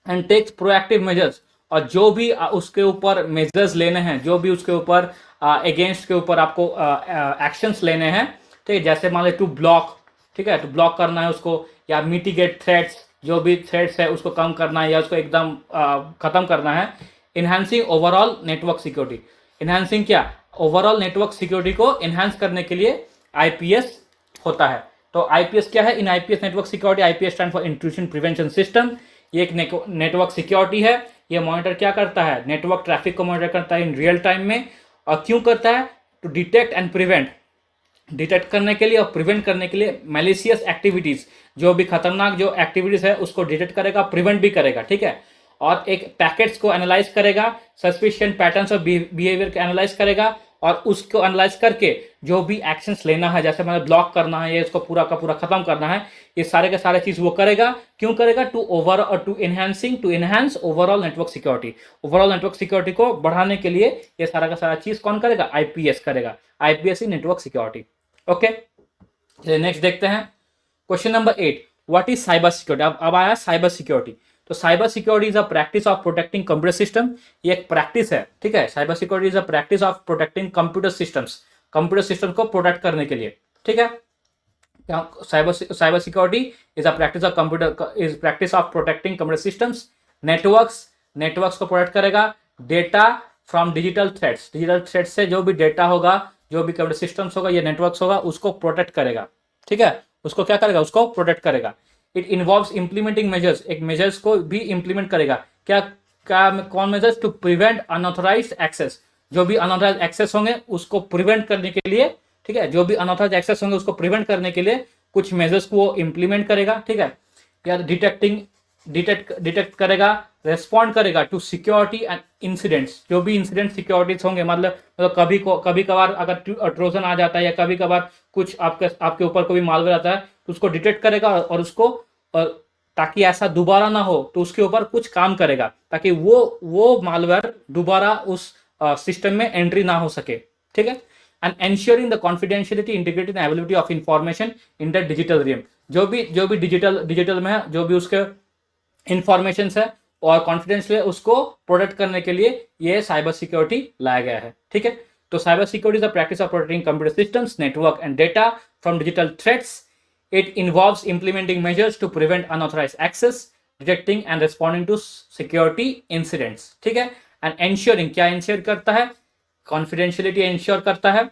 एंड टेक्स प्रोएक्टिव मेजर्स, और जो भी उसके ऊपर मेजर्स लेने हैं, जो भी उसके ऊपर अगेंस्ट के ऊपर आपको एक्शंस लेने हैं, ठीक है, जैसे मान लो टू ब्लॉक, ठीक है, तो ब्लॉक करना है उसको, या मिटिगेट थ्रेट्स, जो भी थ्रेट्स है उसको कम करना है या उसको एकदम खत्म करना है। Enhancing overall network security, enhancing क्या, ओवरऑल नेटवर्क सिक्योरिटी को इनहांस करने के लिए आईपीएस होता है। तो आईपीएस क्या है, in IPS network security, IPS stand for intrusion prevention system. ये एक नेटवर्क सिक्योरिटी है। ये मॉनिटर क्या करता है, नेटवर्क ट्रैफिक को मॉनिटर करता है इन रियल टाइम में। और क्यों करता है, to detect and prevent, detect करने के लिए और प्रिवेंट करने के लिए मैलिशियस एक्टिविटीज, जो भी खतरनाक जो एक्टिविटीज है उसको डिटेक्ट करेगा, प्रिवेंट भी करेगा, ठीक है। और एक पैकेट्स को एनालाइज करेगा, सस्पिशियन पैटर्न्स और बिहेवियर को एनालाइज करेगा, और उसको एनालाइज करके जो भी एक्शंस लेना है, जैसे मतलब ब्लॉक करना है या इसको पूरा का पूरा खत्म करना है, ये सारे के सारे चीज वो करेगा। क्यों करेगा, to enhance overall network security, overall network security को बढ़ाने के लिए ये सारा का सारा चीज कौन करेगा, आईपीएस करेगा, आईपीएस इन नेटवर्क सिक्योरिटी। ओके, चलिए नेक्स्ट देखते हैं। Question number 8, what is cyber security. अब आया साइबर सिक्योरिटी। तो cyber security is a practice of protecting computer system, ये एक प्रैक्टिस है, ठीक है। Cyber security is a practice of protecting computer systems, computer system को प्रोटेक्ट करने के लिए, ठीक है। Cyber security is a practice of practice of protecting computer systems. Networks को प्रोटेक्ट करेगा। डेटा फ्रॉम डिजिटल थ्रेट्स से जो भी डेटा होगा, जो भी कंप्यूटर सिस्टम्स होगा, ये नेटवर्क्स होगा, उसको प्रोटेक्ट करेगा, ठीक है, उसको क्या करेगा, उसको प्रोटेक्ट करेगा। इट इन्वॉल्व्स इंप्लीमेंटिंग मेजर्स, एक मेजर्स को भी इंप्लीमेंट करेगा। क्या क्या कौन measures, to prevent unauthorised access, जो भी अनऑथराइज्ड एक्सेस होंगे उसको प्रिवेंट करने के लिए, ठीक है, जो भी अनऑथराइज्ड एक्सेस होंगे उसको प्रिवेंट करने के लिए कुछ मेजर्स को वो इंप्लीमेंट करेगा, ठीक है। या डिटेक्ट करेगा, रेस्पॉन्ड करेगा टू सिक्योरिटी एंड इंसिडेंट्स, जो भी इंसिडेंट सिक्योरिटीज होंगे, मतलब कभी कभार अगर ट्रोजन आ जाता है या कभी कभार कुछ आपके ऊपर कोई मालवेयर आता है, तो उसको डिटेक्ट करेगा और उसको, और ताकि ऐसा दोबारा ना हो तो उसके ऊपर कुछ काम करेगा, ताकि वो मालवेयर दोबारा उस सिस्टम में एंट्री ना हो सके, ठीक है। And ensuring the confidentiality, integrity and availability of information in the digital realm, जो भी डिजिटल में है, जो भी उसके इंफॉर्मेशन है और कॉन्फिडेंस है, उसको प्रोटेक्ट करने के लिए ये साइबर सिक्योरिटी लाया गया है, ठीक है। तो cyber security is the practice of protecting computer systems, network and data from digital threats. It involves implementing measures to prevent unauthorized access, detecting and responding to security incidents, ठीक है। And ensuring, क्या ensure करता है, confidentiality ensure करता है,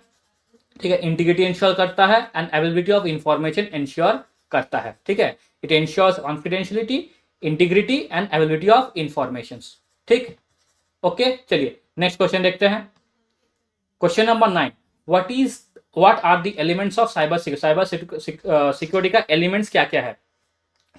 ठीक है, integrity ensure करता है, and availability of information ensure करता है, ठीक है। It ensures confidentiality, integrity and availability of information. ठीक, ओके। चलिए नेक्स्ट क्वेश्चन देखते हैं। Question number 9, what are the elements of cyber security का एलिमेंट्स क्या क्या है।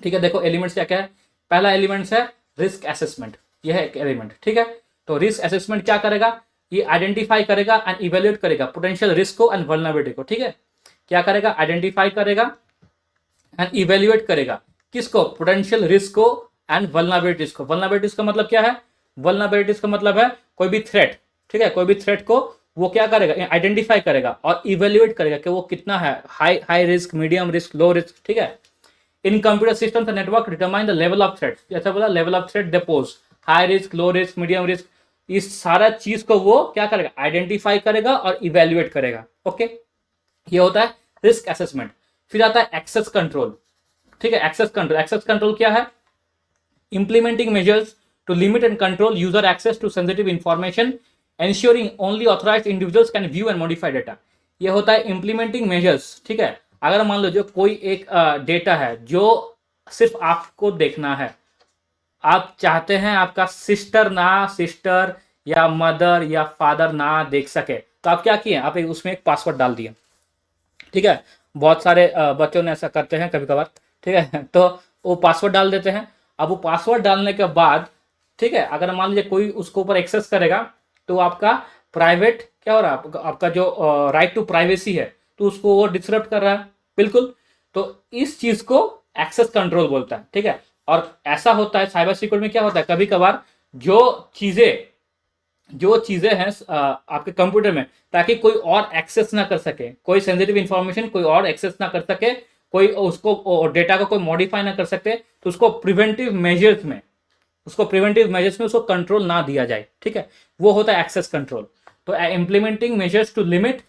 ठीक है, देखो एलिमेंट्स क्या क्या है। पहला एलिमेंट्स है रिस्क असेसमेंट, यह है एक एलिमेंट। ठीक है, तो रिस्क असेसमेंट क्या करेगा, ये आइडेंटिफाई करेगा एंड इवेल्युएट करेगा पोटेंशियल रिस्क को एंड वल्नरेबिलिटी को। ठीक है, क्या करेगा, आइडेंटिफाई करेगा एंड इवेल्युएट करेगा किसको, पोटेंशियल रिस्क को एंड वल्नरेबिलिटीज को। वल्नरेबिलिटीज का मतलब क्या है, वल्नरेबिलिटीज का मतलब है कोई भी थ्रेट। ठीक है, कोई भी थ्रेट को वो क्या करेगा, आइडेंटिफाई करेगा और इवेल्युएट करेगा कि वो कितना है, high risk, medium risk, low risk. ठीक है, इन computer systems and network determine the level of threat, जैसा बोला level of threat depots, high risk, low risk, medium risk, इस सारा चीज को वो क्या करेगा, आइडेंटिफाई करेगा और इवेल्युएट करेगा। ओके, ये होता है रिस्क असेसमेंट। फिर आता है एक्सेस कंट्रोल। ठीक है, एक्सेस कंट्रोल, एक्सेस कंट्रोल क्या है, implementing measures to limit and control user access to sensitive information, ensuring only authorized individuals can view and modify data। ये होता है इंप्लीमेंटिंग मेजर्स। ठीक है, अगर मान लो जो कोई एक डेटा है जो सिर्फ आपको देखना है, आप चाहते हैं आपका सिस्टर या मदर या फादर ना देख सके, तो आप क्या किए, आप उसमें एक पासवर्ड डाल दिए। ठीक है, बहुत सारे बच्चों ने ऐसा करते हैं कभी कभार। ठीक है, तो वो पासवर्ड डाल देते हैं। अब वो पासवर्ड डालने के बाद, ठीक है, अगर मान लीजिए कोई उसको ऊपर एक्सेस करेगा तो आपका प्राइवेट क्या हो रहा है, आपका जो राइट टू प्राइवेसी है, तो उसको वो डिसरप्ट कर रहा है। बिल्कुल, तो इस चीज को एक्सेस कंट्रोल बोलता है। ठीक है, और ऐसा होता है साइबर सिक्योरिटी में, क्या होता है कभी कभार जो चीजें हैं आपके कंप्यूटर में, ताकि कोई और एक्सेस ना कर सके, कोई सेंसिटिव इंफॉर्मेशन कोई और एक्सेस ना कर सके, कोई उसको डेटा को कोई मॉडिफाई ना कर सकते, तो उसको प्रिवेंटिव मेजर्स में उसको कंट्रोल ना दिया जाए। ठीक है, वो होता है एक्सेस कंट्रोल। तो implementing measures to limit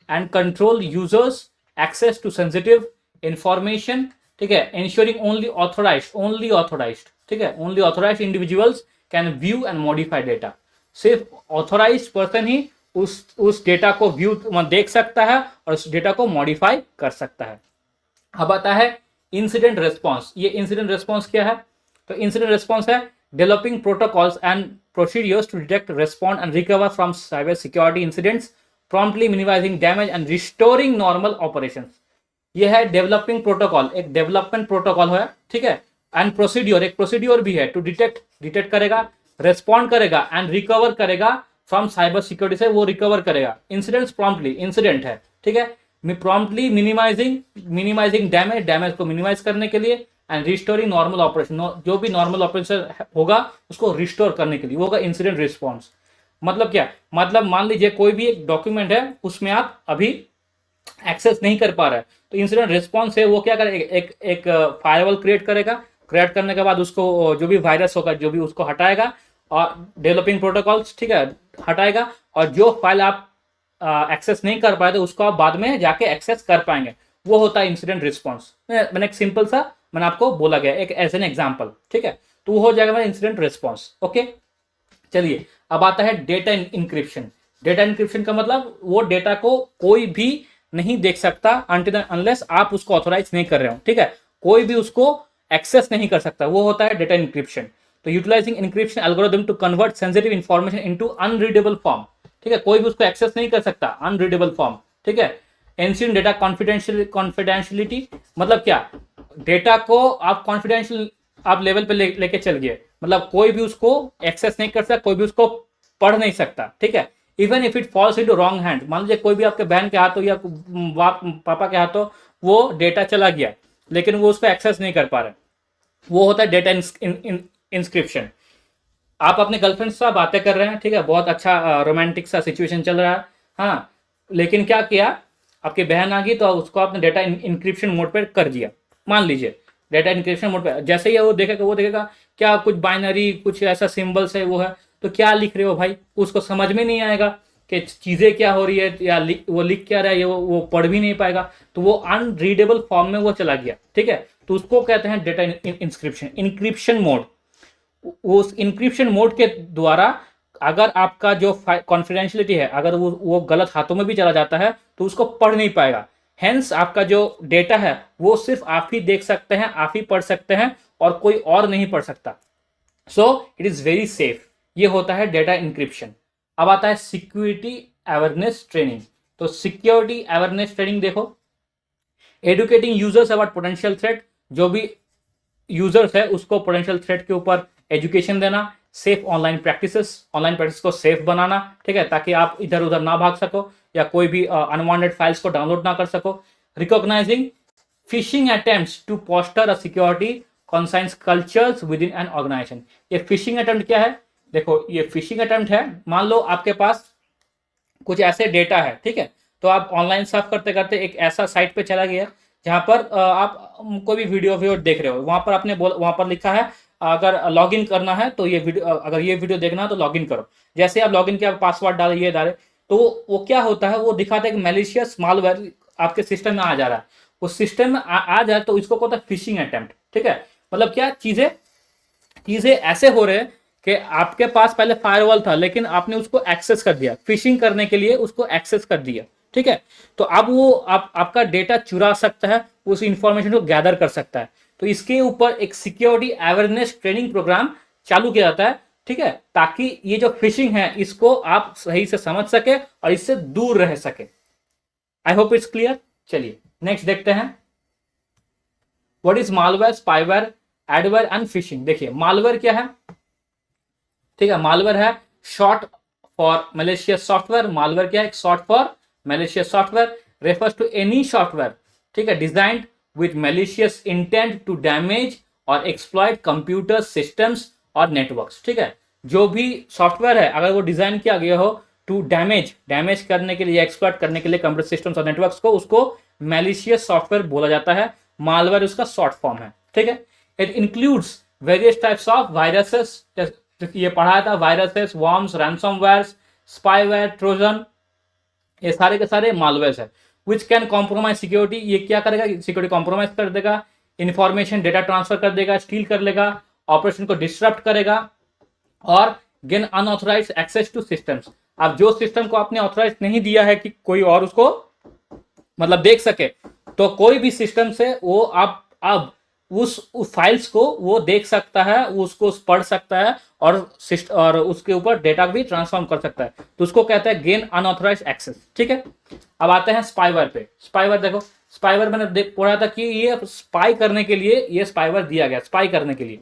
and control users access to sensitive information. ठीक है, इंश्योरिंग ओनली ऑथोराइज्ड, ठीक है, only authorised individuals can view and modify data. सिर्फ ऑथोराइज्ड पर्सन ही उस डेटा को व्यू देख सकता है और उस डेटा को मॉडिफाई कर सकता है। अब आता है इंसिडेंट रेस्पॉन्स। ये इंसिडेंट रेस्पॉन्स क्या है, तो इंसिडेंट रेस्पॉन्स है developing protocols and procedures to detect, respond and recover from cyber security incidents, promptly minimising damage and restoring normal operations. ये है डेवलपिंग प्रोटोकॉल, एक डेवलपमेंट प्रोटोकॉल है। ठीक है, एंड प्रोसीड्योर, एक प्रोसीड्योर भी है टू डिटेक्ट करेगा, रेस्पॉन्ड करेगा एंड रिकवर करेगा फ्रॉम साइबर सिक्योरिटी से, वो रिकवर करेगा। इंसिडेंट्स प्रॉम्प्टली, इंसिडेंट है। ठीक है, प्रॉम्प्टली मिनिमाइजिंग डैमेज को मिनिमाइज करने के लिए, एंड रिस्टोरिंग नॉर्मल ऑपरेशन, जो भी नॉर्मल ऑपरेशन होगा उसको रिस्टोर करने के लिए, वो होगा इंसिडेंट रिस्पॉन्स। मतलब क्या, मतलब मान लीजिए कोई भी एक डॉक्यूमेंट है, उसमें आप अभी एक्सेस नहीं कर पा रहे हैं, तो इंसिडेंट रिस्पॉन्स है वो क्या करेगा, एक फायरवॉल क्रिएट करेगा। क्रिएट करने के बाद उसको जो भी वायरस होगा जो भी उसको हटाएगा, और डेवलपिंग प्रोटोकॉल्स, ठीक है, हटाएगा, और जो फाइल आप एक्सेस नहीं कर पाए तो उसको आप बाद में जाके एक्सेस कर पाएंगे। वो होता है इंसिडेंट रिस्पॉन्स। मैंने एक सिंपल सा मैंने आपको बोला गया एक एज एन एग्जाम्पल। ठीक है, तो वो हो जाएगा मेरा इंसिडेंट रिस्पॉन्स। ओके, चलिए अब आता है डेटा इंक्रिप्शन। डेटा इंक्रिप्शन का मतलब वो डेटा को कोई भी नहीं देख सकता अनटिल अनलेस आप उसको ऑथोराइज नहीं कर रहे हो। ठीक है, कोई भी उसको एक्सेस नहीं कर सकता, वो होता है डेटा इंक्रिप्शन। तो utilising encryption algorithm to convert sensitive information into unreadable form. ठीक है, कोई भी उसको एक्सेस नहीं कर सकता, अनरीडेबल फॉर्म। ठीक है, एंश्योरिंग डेटा कॉन्फिडेंशियलिटी, मतलब क्या, डेटा को आप कॉन्फिडेंशियल आप लेवल पे लेके चल गए, मतलब कोई भी उसको एक्सेस नहीं कर सकता, कोई भी उसको पढ़ नहीं सकता। ठीक है, even if it falls into wrong hand, मान लीजिए कोई भी आपके बहन के हाथों या पापा के हाथों वो डेटा चला गया, लेकिन वो उसको एक्सेस नहीं कर पा रहे, वो होता है डेटा इंस्क्रिप्शन। आप अपने गर्लफ्रेंड से बातें कर रहे हैं, ठीक है, बहुत अच्छा रोमांटिक सा सिचुएशन चल रहा है, हाँ, लेकिन क्या किया, आपकी बहन आ गई तो उसको आपने डेटा इंक्रिप्शन मोड पर कर दिया। मान लीजिए डेटा इंक्रिप्शन मोड पे, जैसे ही वो देखेगा क्या कुछ बाइनरी कुछ ऐसा सिंबल्स है वो है, तो क्या लिख रहे हो भाई, उसको समझ में नहीं आएगा कि चीजें क्या हो रही है, या वो लिख क्या रहा है, वो पढ़ भी नहीं पाएगा, तो वो अनरीडेबल फॉर्म में वो चला गया। ठीक है, तो उसको कहते हैं डेटा इंक्रिप्शन मोड। उस इंक्रिप्शन मोड के द्वारा अगर आपका जो कॉन्फिडेंशियलिटी है, अगर वो गलत हाथों में भी चला जाता है तो उसको पढ़ नहीं पाएगा। हेंस आपका जो डेटा है वो सिर्फ आप ही देख सकते हैं, आप ही पढ़ सकते हैं और कोई और नहीं पढ़ सकता। So it is very safe. ये होता है डेटा इंक्रिप्शन। अब आता है सिक्योरिटी अवेयरनेस ट्रेनिंग। तो सिक्योरिटी अवेयरनेस ट्रेनिंग देखो, educating users about potential threat, जो भी यूजर्स है उसको पोटेंशियल थ्रेट के ऊपर एजुकेशन देना, सेफ ऑनलाइन प्रैक्टिस को सेफ बनाना, ठीक है, ताकि आप इधर उधर ना भाग सको या कोई भी अनवांटेड फाइल्स को डाउनलोड ना कर सको। Recognising phishing attempts to foster a security conscious cultures within an organisation. ये फिशिंग अटेम्प्ट क्या है? देखो, ये फिशिंग अटेम्प्ट है, मान लो आपके पास कुछ ऐसे डेटा है, ठीक है, तो आप ऑनलाइन सर्फ करते करते एक ऐसा साइट पे चला गया जहां पर आप कोई भी वीडियो देख रहे हो, वहां पर आपने वहां पर लिखा है अगर लॉगिन करना है तो ये वीडियो, अगर ये वीडियो देखना है तो लॉगिन करो। जैसे आप लॉगिन किया, पासवर्ड डाले, ये डाले, तो वो क्या होता है, वो दिखाता है कि मैलिशियस मालवेयर आपके सिस्टम में आ जा रहा है। उस सिस्टम में आ जाए तो इसको कहता है फिशिंग अटेम्प्ट, ठीक है। मतलब क्या चीजें चीजें ऐसे हो रहे हैं कि आपके पास पहले फायरवॉल था लेकिन आपने उसको एक्सेस कर दिया, फिशिंग करने के लिए उसको एक्सेस कर दिया, ठीक है। तो अब वो आपका डेटा चुरा सकता है, उस इंफॉर्मेशन को गैदर कर सकता है। तो इसके ऊपर एक सिक्योरिटी अवेयरनेस ट्रेनिंग प्रोग्राम चालू किया जाता है, ठीक है, ताकि ये जो फिशिंग है इसको आप सही से समझ सके और इससे दूर रह सके। I hope it's clear. चलिए नेक्स्ट देखते हैं, what is malware, spyware, adware and phishing. देखिए मालवेयर क्या है, ठीक है, मालवेयर है short for malicious software. Malware क्या है? Short for malicious software, refers to any software, ठीक है, designed with malicious intent to damage और एक्सप्लॉइट कंप्यूटर सिस्टम्स और नेटवर्क्स, ठीक है। जो भी सॉफ्टवेयर है अगर वो डिजाइन किया गया हो टू डैमेज करने के लिए, एक्सप्लॉइट करने के लिए कंप्यूटर सिस्टम्स और नेटवर्क्स को, उसको मैलिशियस सॉफ्टवेयर बोला जाता है। मालवेयर उसका शॉर्ट फॉर्म है, ठीक है। It includes various types of viruses, ये पढ़ाया था, viruses, worms, ransomware, spyware, Trojan, ये सारे के सारे मालवेयर है। विच कैन कॉम्प्रोमाइज सिक्योरिटी, ये क्या करेगा? सिक्योरिटी कॉम्प्रोमाइज कर देगा, इंफॉर्मेशन डेटा ट्रांसफर कर देगा, स्टील कर लेगा, ऑपरेशन को डिस्टरप्ट करेगा और gain unauthorized access to systems. अब जो सिस्टम को आपने ऑथराइज नहीं दिया है कि कोई और उसको मतलब देख सके, तो कोई भी सिस्टम से वो आप अब उस फाइल्स को वो देख सकता है, उसको पढ़ सकता है और उसके ऊपर डेटा भी ट्रांसफॉर्म कर सकता है। तो उसको कहते हैं गेन अनऑथराइज्ड एक्सेस, ठीक है। अब आते हैं स्पाईवेयर पे। स्पाईवेयर देखो, स्पाईवेयर मैंने पढ़ा था कि ये स्पाई करने के लिए ये स्पाईवेयर दिया गया, स्पाई करने के लिए।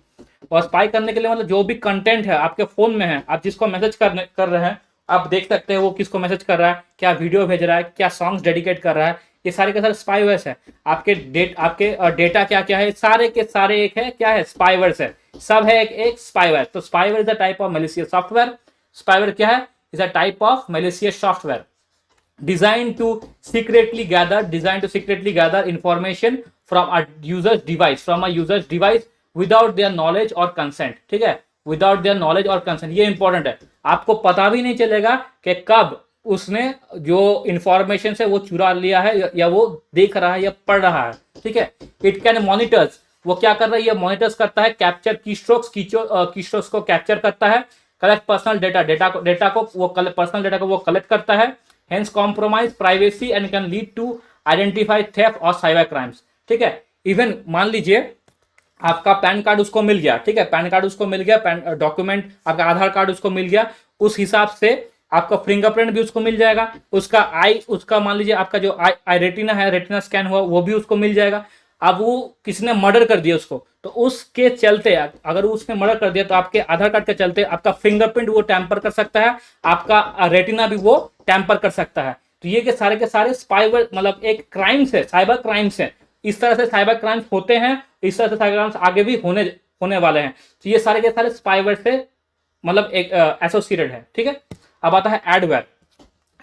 और स्पाई करने के लिए मतलब जो भी कंटेंट है आपके फोन में है, आप जिसको मैसेज कर रहे हैं, आप देख सकते हैं वो किसको मैसेज कर रहा है, क्या वीडियो भेज रहा है, क्या सॉन्ग्स डेडिकेट कर रहा है, ये सारे के सारे स्पाईवेयर्स है। आपके डेटा क्या क्या है, सारे के सारे एक है, क्या है? स्पाईवेयर्स है, सब है एक स्पाईवेयर। तो spyware is a type of malicious software. Spyware क्या है? Is a type of malicious software designed to secretly gather information from a user's device without their knowledge or consent, ठीक है, विदाउट देयर नॉलेज और consent. ये important है, आपको पता भी नहीं चलेगा कि कब उसने जो इंफॉर्मेशन से वो चुरा लिया है या वो देख रहा है या पढ़ रहा है, ठीक है। इट कैन मॉनिटर्स, वो क्या कर रहा है? ये मॉनिटर्स करता है, कैप्चर कीस्ट्रोक्स को कैप्चर करता है, कलेक्ट पर्सनल डेटा को वो पर्सनल डेटा को वो कलेक्ट करता है, hence compromise privacy and can lead to identify theft और cyber crimes, ठीक है। इवन मान लीजिए आपका पैन कार्ड उसको मिल गया, ठीक है, पैन कार्ड उसको मिल गया, डॉक्यूमेंट आपका आधार कार्ड उसको मिल गया, उस हिसाब से आपका फिंगरप्रिंट भी उसको मिल जाएगा, उसका मान लीजिए आपका जो आई रेटिना है, रेटिना स्कैन हुआ, वो भी उसको मिल जाएगा। अब वो किसी ने मर्डर कर दिया उसको, तो उसके चलते अगर उसने मर्डर कर दिया तो आपके आधार कार्ड के चलते आपका फिंगरप्रिंट वो टैंपर कर सकता है, आपका रेटिना भी वो टैंपर कर सकता है। तो ये के सारे स्पाईवेयर मतलब एक क्राइम्स है, साइबर क्राइम्स है। इस तरह से साइबर क्राइम्स होते हैं, इस तरह से साइबर क्राइम्स आगे भी होने वाले हैं। तो ये सारे के सारे स्पाईवेयर से मतलब एक एसोसिएटेड है, ठीक है। अब आता है एडवेयर।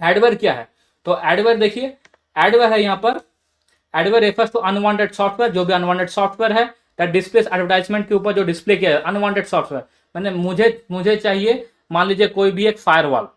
एडवेयर क्या है? तो एडवेयर देखिए, एडवेयर है यहाँ पर, adware refers to unwanted software, जो भी अनवांटेड सॉफ्टवेयर है दैट डिस्प्लेस एडवर्टाइजमेंट के ऊपर जो डिस्प्ले किया है अनवांटेड सॉफ्टवेयर। मैंने मुझे चाहिए, मान लीजिए कोई भी एक फायरवॉल,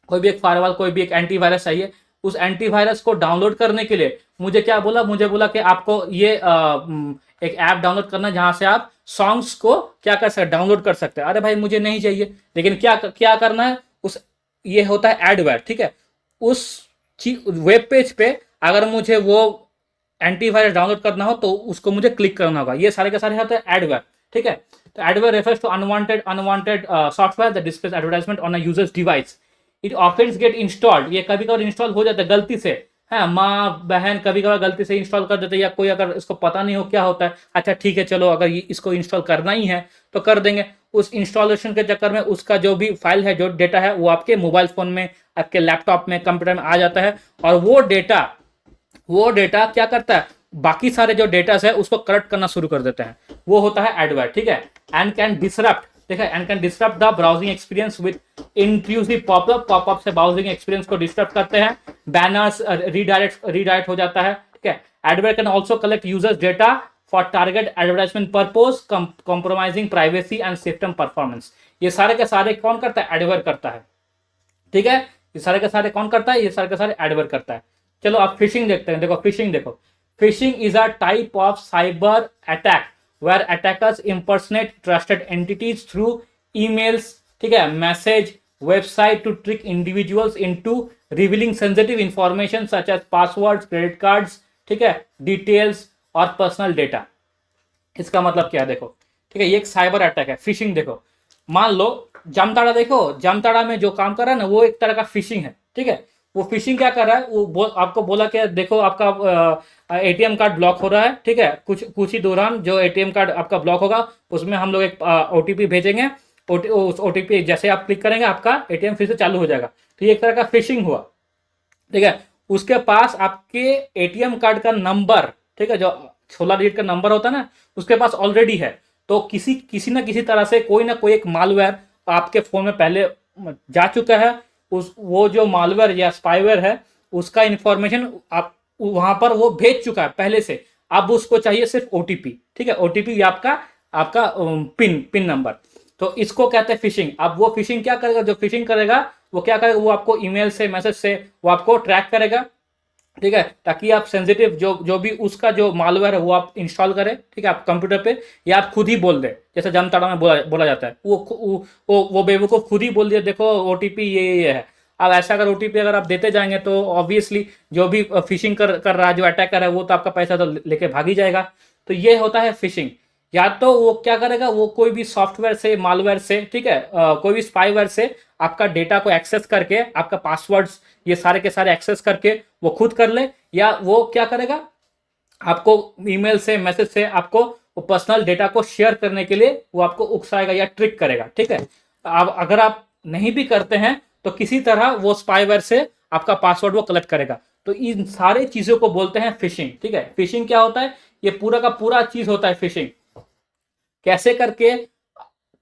कोई भी एक एंटीवायरस चाहिए। उस एंटीवायरस को डाउनलोड करने के लिए मुझे क्या बोला? मुझे बोला कि आपको ये एक ऐप डाउनलोड करना जहां से आप सॉन्ग्स को क्या कर सकते, डाउनलोड कर सकते हैं। अरे भाई मुझे नहीं चाहिए, लेकिन क्या करना है, उस ये होता है एडवेयर, ठीक है। उस वेब पेज पे अगर मुझे वो एंटीवायरस डाउनलोड करना हो तो उसको मुझे क्लिक करना होगा। ये सारे के सारे होते हैं एडवेयर, ठीक है। तो adware refers to unwanted software that displays advertisement on a user's device. It often get installed, ये कभी कभार इंस्टॉल हो जाता है गलती से, है माँ बहन कभी कभार गलती से इंस्टॉल कर देते हैं, या कोई अगर इसको पता नहीं हो क्या होता है, अच्छा ठीक है चलो अगर इसको इंस्टॉल करना ही है तो कर देंगे। उस इंस्टॉलेशन के चक्कर में उसका जो भी फाइल है, जो डेटा है, वो आपके मोबाइल फोन में, आपके लैपटॉप में, कंप्यूटर में आ जाता है, और वो डेटा क्या करता है, बाकी सारे जो डेटा है उसको करेक्ट करना शुरू कर देते हैं। वो होता है एडवेयर, ठीक है। एंड कैन डिसरप्ट, देखा, and can disrupt the browsing experience with intrusive popup से ब्राउजिंग एक्सपीरियंस को डिस्टर्ब करते हैं। बैनर्स रीडायरेक्ट हो जाता है, ठीक है। Adware can also collect users data for target advertisement purpose, compromising privacy and system performance. ये सारे के सारे कौन करता है, एडवेयर करता है, ठीक है। ये सारे के सारे कौन करता है, ये सारे के सारे एडवेयर करता है। चलो आप फिशिंग देखते हैं, देखो फिशिंग देखो। Phishing is a type of cyber attack where attackers impersonate trusted entities through emails, ठीक है, message, website to trick individuals into revealing sensitive information such as passwords, credit cards, ठीक है, डिटेल्स और personal data. इसका मतलब क्या है देखो, ठीक है, ये एक साइबर अटैक है। फिशिंग देखो, मान लो जामताड़ा, देखो जामताड़ा में जो काम कर रहा है ना, वो एक तरह का फिशिंग है, ठीक है। वो फिशिंग क्या कर रहा है, वो आपको बोला कि देखो आपका एटीएम कार्ड ब्लॉक हो रहा है, ठीक है, कुछ ही दौरान जो एटीएम कार्ड आपका ब्लॉक होगा उसमें हम लोग एक ओटीपी भेजेंगे, उस ओटीपी जैसे आप क्लिक करेंगे आपका एटीएम फिर से चालू हो जाएगा। तो ये एक तरह का फिशिंग हुआ, ठीक है। उसके पास आपके एटीएम कार्ड का नंबर, ठीक है, जो 16 डिजिट का नंबर होता है ना, उसके पास ऑलरेडी है। तो किसी ना किसी तरह से कोई ना कोई एक मालवेयर आपके फोन में पहले जा चुका है। वो जो मालवेयर या स्पाईवेयर है उसका इंफॉर्मेशन आप वहां पर वो भेज चुका है पहले से। अब उसको चाहिए सिर्फ ओटीपी, ठीक है, ओटीपी आपका आपका पिन नंबर। तो इसको कहते हैं फिशिंग। अब वो फिशिंग क्या करेगा, जो फिशिंग करेगा वो क्या करेगा, वो आपको ईमेल से, मैसेज से वो आपको ट्रैक करेगा, ठीक है, ताकि आप सेंसिटिव जो भी उसका जो मालवेयर है वो आप इंस्टॉल करें, ठीक है, आप कंप्यूटर पे, या आप खुद ही बोल दे, जैसे जामताड़ा में बोला जाता है, वो बेवकूफ खुद ही बोल दिया देखो ओटीपी ये है। अब ऐसा अगर ओटीपी अगर आप देते जाएंगे तो ऑब्वियसली जो भी फिशिंग कर रहा है, जो अटैकर है, वो तो आपका पैसा तो लेके भाग ही जाएगा। तो ये होता है फिशिंग। या तो वो क्या करेगा, वो कोई भी सॉफ्टवेयर से, मालवेयर से, ठीक है, कोई भी स्पाईवेयर से आपका डेटा को एक्सेस करके, आपका पासवर्ड्स ये सारे के सारे एक्सेस करके वो खुद कर ले, या वो क्या करेगा, आपको ईमेल से, मैसेज से आपको वो पर्सनल डेटा को शेयर करने के लिए वो आपको उकसाएगा या ट्रिक करेगा, ठीक है। अब अगर आप नहीं भी करते हैं तो किसी तरह वो स्पाईवेयर से आपका पासवर्ड वो कलेक्ट करेगा। तो इन सारे चीजों को बोलते हैं फिशिंग, ठीक है। फिशिंग क्या होता है, ये पूरा का पूरा चीज होता है फिशिंग। कैसे करके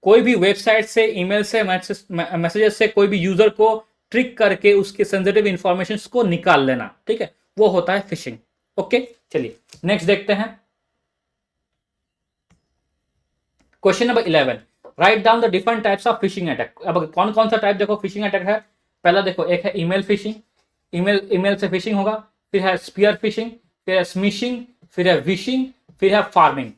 कोई भी वेबसाइट से, ईमेल से, मैसेजेस से कोई भी यूजर को ट्रिक करके उसके सेंसिटिव इंफॉर्मेशन को निकाल लेना, ठीक है, वो होता है फिशिंग। ओके, चलिए नेक्स्ट देखते हैं। Question number 11, write down the different types of phishing attack. अब कौन कौन सा टाइप देखो फिशिंग अटैक है। पहला देखो, एक है ईमेल फिशिंग, ईमेल से फिशिंग होगा। फिर है स्पीयर फिशिंग, फिर है स्मिशिंग, फिर है विशिंग, फिर है फार्मिंग,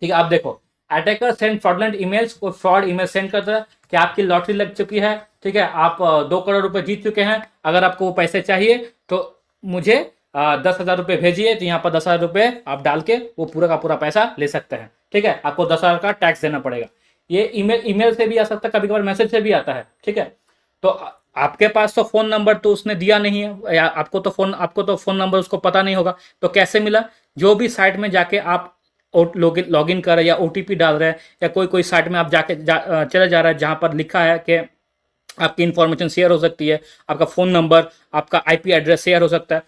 ठीक है। आप देखो, अटैकर सेंड फ्रॉडलेंट ईमेल्स, को फ्रॉड ईमेल सेंड करता है कि आपकी लॉटरी लग चुकी है, ठीक है, आप 2 करोड़ रुपए जीत चुके हैं, अगर आपको वो पैसे चाहिए तो मुझे 10,000 रुपये भेजिए। तो यहाँ पर 10,000 रुपये आप डाल के वो पूरा का पूरा पैसा ले सकते हैं, ठीक है। आपको 10,000 का टैक्स देना पड़ेगा। ये ईमेल से भी आ सकता है, कभी कभार मैसेज से भी आता है, ठीक है। तो आपके पास तो फोन नंबर तो उसने दिया नहीं है, या आपको तो फोन नंबर उसको पता नहीं होगा, तो कैसे मिला। जो भी साइट में जाके आप लॉग इन कर रहे हैं या ओटीपी डाल रहे हैं, या कोई साइट में आप जाके चले जा रहे हैं जहां पर लिखा है कि आपकी इंफॉर्मेशन शेयर हो सकती है, आपका फोन नंबर, आपका आईपी एड्रेस शेयर हो सकता है,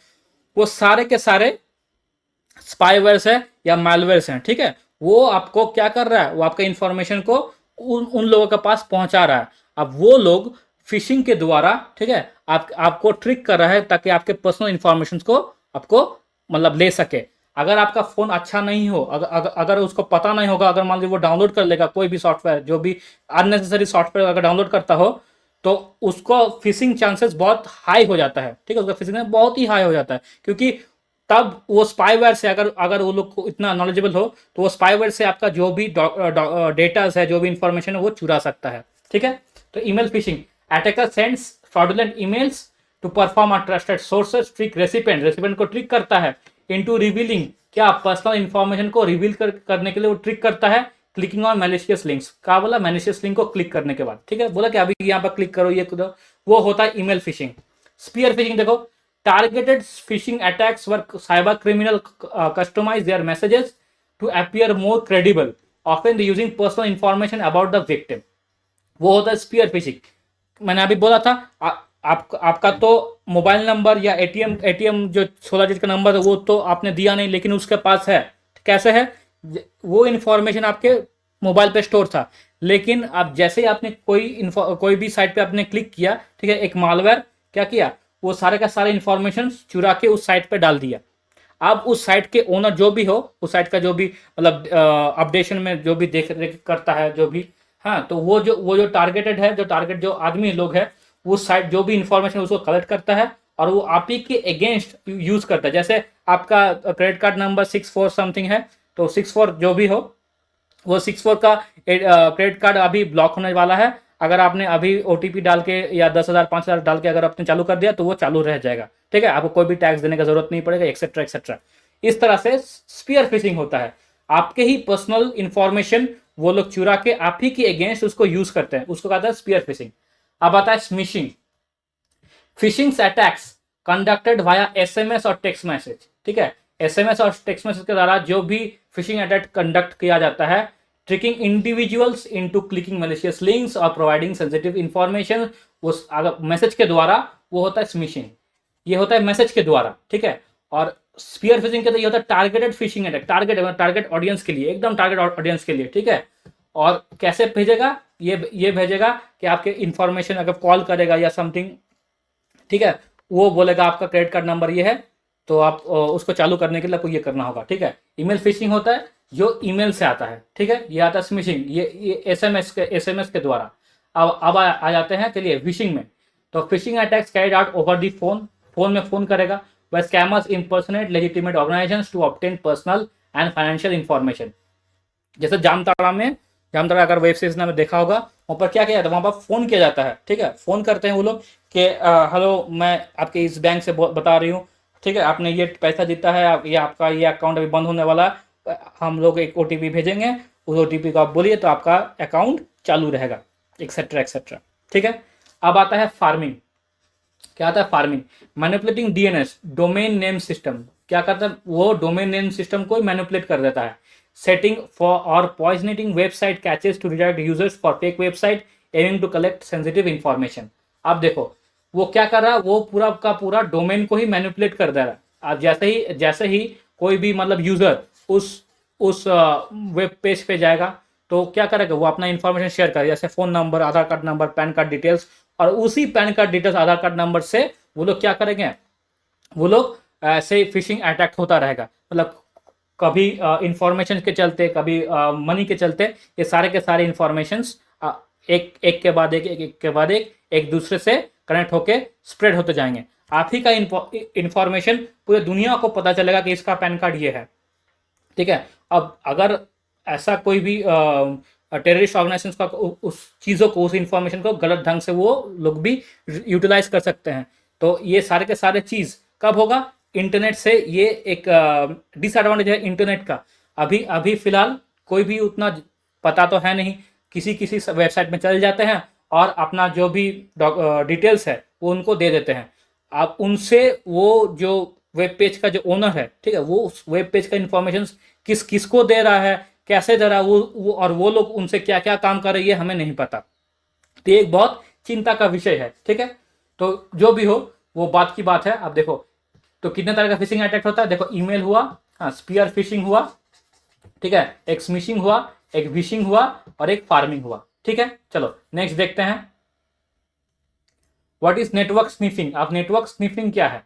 वो सारे के सारे स्पाईवेयर्स है या मालवेयर्स हैं, ठीक है। वो आपको क्या कर रहा है, वो आपका इंफॉर्मेशन को उन लोगों के पास पहुंचा रहा है। अब वो लोग फिशिंग के द्वारा, ठीक है, आपको ट्रिक कर रहा है ताकि आपके पर्सनल इंफॉर्मेशन को आपको मतलब ले सके। अगर आपका फोन अच्छा नहीं हो, अगर उसको पता नहीं होगा, अगर मान लीजिए वो डाउनलोड कर लेगा कोई भी सॉफ्टवेयर, जो भी अननेसेसरी सॉफ्टवेयर अगर डाउनलोड करता हो, तो उसको फिशिंग चांसेस बहुत हाई हो जाता है, ठीक है, उसका फिशिंग बहुत ही हाई हो जाता है। क्योंकि तब वो स्पाईवेयर से अगर वो लोग को इतना नॉलेजेबल हो, तो वो स्पाईवेयर से आपका जो भी डेटा है, जो भी इंफॉर्मेशन है, वो चुरा सकता है, ठीक है। तो email phishing, attacker sends fraudulent emails to perform a trusted sources trick recipient को ट्रिक करता है, इनटू रिवीलिंग क्या पर्सनल इंफॉर्मेशन को रिवील करने के लिए वो ट्रिक करता है, क्लिकिंग ऑन मैलिशियस लिंक्स। क्या बोला, मैलिशियस लिंक को क्लिक करने के बाद, ठीक है, बोला कि अभी यहाँ पर क्लिक करो, ये करो, वो होता है ईमेल फिशिंग। स्पीयर फिशिंग देखो, targeted phishing attacks where cyber criminal customise their messages to appear more credible, often using personal information about the victim. वो होता है स्पीयर फिशिंग। मैंने अभी बोला था आपका तो मोबाइल नंबर या एटीएम जो 16 डिजिट का नंबर है वो तो आपने दिया नहीं, लेकिन उसके पास है। कैसे है, वो इंफॉर्मेशन आपके मोबाइल पे स्टोर था, लेकिन आप जैसे ही आपने कोई भी साइट पे आपने क्लिक किया, ठीक है, एक मालवेयर क्या किया, वो सारे का सारे इंफॉर्मेशन चुरा के उस साइट पे डाल दिया। अब उस साइट के ओनर जो भी हो, उस साइट का जो भी मतलब अपडेशन में जो भी देख रेख करता है, जो भी, हाँ, तो वो जो टारगेटेड है, जो आदमी लोग है, उस साइट जो भी इंफॉर्मेशन उसको कलेक्ट करता है और वो आप ही के अगेंस्ट यूज करता है। जैसे आपका क्रेडिट कार्ड नंबर 64 समथिंग है, तो 64 जो भी हो, वो 64 का क्रेडिट कार्ड अभी ब्लॉक होने वाला है। अगर आपने अभी ओटीपी डाल के या 10,000 5,000 डाल के अगर आपने चालू कर दिया तो वो चालू रह जाएगा, ठीक है, आपको कोई भी टैक्स देने का जरूरत नहीं पड़ेगा, एक्सेट्रा एक्सेट्रा। इस तरह से स्पीयर फिशिंग होता है, आपके ही पर्सनल इंफॉर्मेशन वो लोग चुरा के आप ही के अगेंस्ट उसको यूज करते हैं, उसको कहता है स्पीयर फिशिंग। अब आता है smishing. Phishing attacks conducted via SMS और टेक्स्ट मैसेज, ठीक है, एसएमएस और टेक्स्ट मैसेज के द्वारा जो भी फिशिंग अटैक कंडक्ट किया जाता है, tricking individuals into clicking malicious links और प्रोवाइडिंग सेंसिटिव इंफॉर्मेशन, उस मैसेज के द्वारा, वो होता है स्मिशिंग। ये होता है मैसेज के द्वारा, ठीक है। और स्पीयर फिशिंग के तो ये होता है targeted phishing attack, target audience के लिए, एकदम टारगेट ऑडियंस के लिए, ठीक है। और कैसे भेजेगा, ये भेजेगा कि आपके इंफॉर्मेशन अगर कॉल करेगा या समथिंग, ठीक है, वो बोलेगा आपका क्रेडिट कार्ड नंबर ये है, तो आप उसको चालू करने के लिए आपको ये करना होगा, ठीक है। ईमेल फिशिंग होता है जो ईमेल से आता है, ठीक है, ये आता है स्मिशिंग, ये एसएमएस के द्वारा। अब आ जाते हैं चलिए फिशिंग में। तो phishing attacks carried out over the phone में फोन करेगा, वह scammers impersonate legitimate organisations to obtain personal and financial information. जैसे जामताड़ा अगर वेब सीरीज में देखा होगा, वहाँ पर क्या किया जाता है, वहाँ पर फोन किया जाता है, ठीक है, फोन करते हैं वो लोग कि हेलो, मैं आपके इस बैंक से बता रही हूँ, ठीक है, आपने ये पैसा जीता है, ये आपका ये अकाउंट अभी बंद होने वाला, हम लोग एक ओटीपी भेजेंगे, उस ओटीपी को आप बोलिए तो आपका अकाउंट चालू रहेगा, एक्सेट्रा एक्सेट्रा, ठीक है। अब आता है फार्मिंग। क्या आता है pharming, manipulating DNS domain name system. क्या करता है वो, डोमेन नेम सिस्टम को मैनिपुलेट कर देता है। सेटिंग फॉर और poisoning website caches to redirect users for fake website aiming to collect sensitive information. आप देखो वो क्या कर रहा है, वो पूरा का पूरा डोमेन को ही मैनिपुलेट कर दे रहा है। आप जैसे ही कोई भी मतलब यूजर उस वेब पेज पे जाएगा तो क्या करेगा, वो अपना इंफॉर्मेशन शेयर करेगा, जैसे phone number, Aadhaar card number, PAN card details, और उसी PAN card details, Aadhaar card number से वो लोग क्या करेंगे, वो लोग ऐसे फिशिंग अटैक होता रहेगा। मतलब कभी इंफॉर्मेशन के चलते, कभी मनी के चलते, ये सारे के सारे इंफॉर्मेशन एक के बाद एक दूसरे से कनेक्ट होके स्प्रेड होते जाएंगे। आप ही का इंफॉर्मेशन पूरे दुनिया को पता चलेगा कि इसका पैन कार्ड ये है, ठीक है। अब अगर ऐसा कोई भी टेररिस्ट ऑर्गेनाइजेशन का उस चीज़ों को, उस इंफॉर्मेशन को गलत ढंग से वो लोग भी यूटिलाइज कर सकते हैं। तो ये सारे के सारे चीज़ कब होगा, इंटरनेट से। ये एक डिसएडवांटेज है इंटरनेट का। अभी फिलहाल कोई भी उतना पता तो है नहीं, किसी वेबसाइट में चले जाते हैं और अपना जो भी डिटेल्स है वो उनको दे देते हैं। आप उनसे वो जो वेब पेज का जो ओनर है, ठीक है, वो उस वेब पेज का इंफॉर्मेशन किसको दे रहा है, कैसे दे रहा है, वो और वो लोग उनसे क्या क्या काम कर रही है हमें नहीं पता। तो ये एक बहुत चिंता का विषय है, ठीक है। तो जो भी हो वो बात की बात है। अब देखो तो कितने तरह का फिशिंग अटैक होता है, देखो ईमेल हुआ, हाँ, स्पीयर फिशिंग हुआ, ठीक है, एक स्मिशिंग हुआ, एक विशिंग हुआ और एक फार्मिंग हुआ, ठीक है। चलो नेक्स्ट देखते हैं, व्हाट इज नेटवर्क स्निफिंग। अब नेटवर्क स्निफिंग क्या है,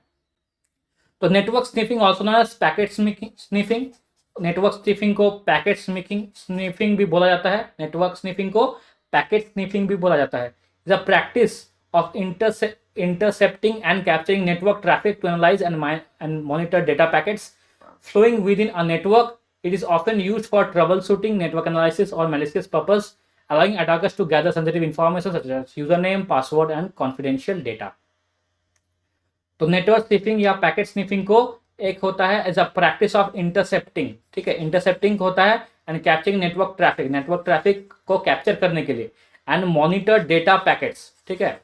तो network sniffing also known as packet sniffing. Network sniffing को पैकेट स्निफिंग भी बोला जाता है, नेटवर्क स्निफिंग को पैकेट स्निफिंग भी बोला जाता है। The practice of intercepting and capturing network traffic to analyze and monitor data packets flowing within a network. It is often used for troubleshooting, network analysis, or malicious purpose, allowing attackers to gather sensitive information such as username, password, and confidential data. तो network sniffing या packet sniffing को एक होता है as a practice of intercepting, ठीक है, intercepting होता है एंड कैप्चरिंग नेटवर्क ट्रैफिक को कैप्चर करने के लिए एंड मॉनिटर डेटा पैकेट्स, ठीक है,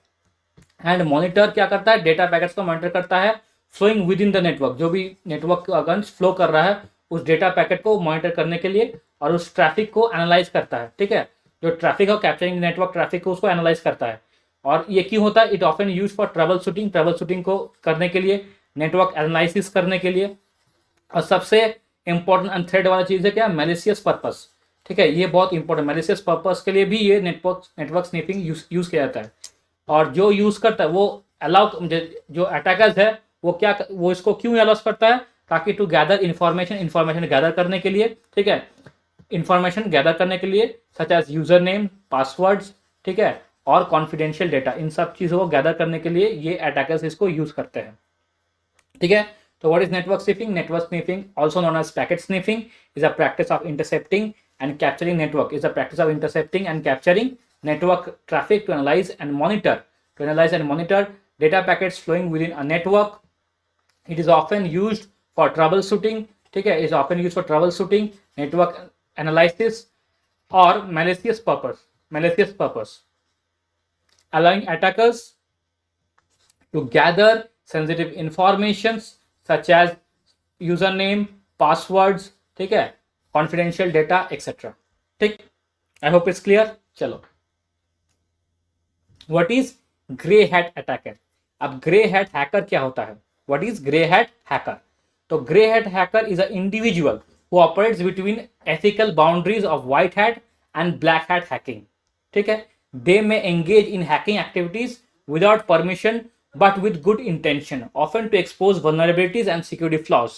एंड मॉनिटर क्या करता है, डेटा पैकेट्स को मॉनिटर करता है flowing within the network, जो भी नेटवर्क अगेंस्ट फ्लो कर रहा है उस डेटा पैकेट को मॉनिटर करने के लिए और उस ट्रैफिक को एनालाइज करता है, ठीक है, जो ट्रैफिक है कैप्चरिंग नेटवर्क ट्रैफिक को उसको एनालाइज करता है। और ये क्यों होता है, it often use for trouble shooting को करने के लिए, नेटवर्क एनालिसिस करने के लिए, और सबसे इंपॉर्टेंट एंड थ्रेड वाला चीज है क्या, मैलिशियस पर्पस, ठीक है, ये बहुत इंपॉर्टेंट, मैलिशियस पर्पस के लिए भी ये नेटवर्क स्निफिंग यूज किया जाता है। और जो यूज करता है वो अलाउ, जो अटैकर्स है वो इसको क्यों अलाउ करता है, ताकि टू गैदर इंफॉर्मेशन गैदर करने के लिए, ठीक है, इंफॉर्मेशन गैदर करने के लिए such as user name, passwords, ठीक है, और कॉन्फिडेंशियल डेटा, इन सब चीजों को गैदर करने के लिए ये अटैकर्स इसको यूज करते हैं, ठीक है। तो what is network sniffing? Network sniffing, also known as packet sniffing, is a practice of intercepting and capturing network traffic to analyze and monitor data packets flowing within a network. It is often used for troubleshooting, ठीक है, is often used for troubleshooting, network analysis or malicious purpose, allowing attackers to gather sensitive informations such as username, passwords, ठीक है, confidential data, etc. ठीक, I hope it's clear. चलो, what is grey hat attacker? अब grey hat hacker क्या होता है? What is grey hat hacker? तो grey hat hacker is a individual who operates between ethical boundaries of white hat and black hat hacking, ठीक है, they may engage in hacking activities without permission but with good intention, often to expose vulnerabilities and security flaws.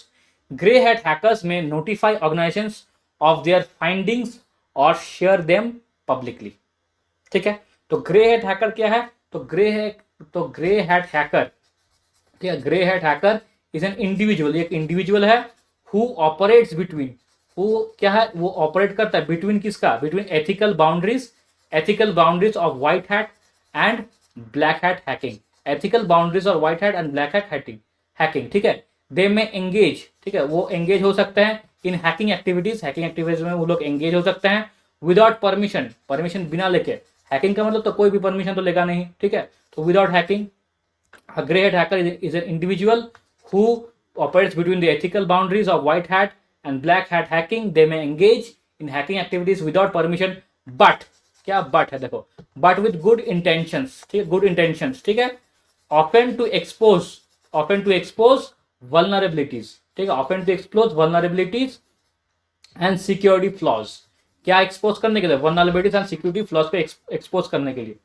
Grey hat hackers may notify organizations of their findings or share them publicly. ठीक है, तो grey hat hacker क्या है? तो grey hat hacker, ठीक है, grey hat hacker is an individual, एक individual है हु ऑपरेट्स बिटवीन, हु क्या है, वो ऑपरेट करता है बिटवीन किसका, between ethical boundaries of white hat and black hat hacking, ethical boundaries और white hat and black hat hacking, ठीक है, दे में एंगेज, ठीक है, वो एंगेज हो सकते हैं इन हैकिंग एक्टिविटीज में वो लोग एंगेज हो सकते हैं विदाउट परमिशन बिना लेके, हैकिंग का मतलब तो कोई भी परमिशन तो लेगा नहीं, ठीक है, तो without hacking, a grey hat hacker is an individual who operates between the ethical boundaries of white hat and black hat hacking. They may engage in hacking activities without permission, but क्या but है देखो, but with good intentions, ठीक है, good intentions, ठीक है, often to expose vulnerabilities, ठीक है, often to expose vulnerabilities and security flaws, क्या एक्सपोज करने के लिए, vulnerabilities and security flaws को एक्सपोज करने के लिए,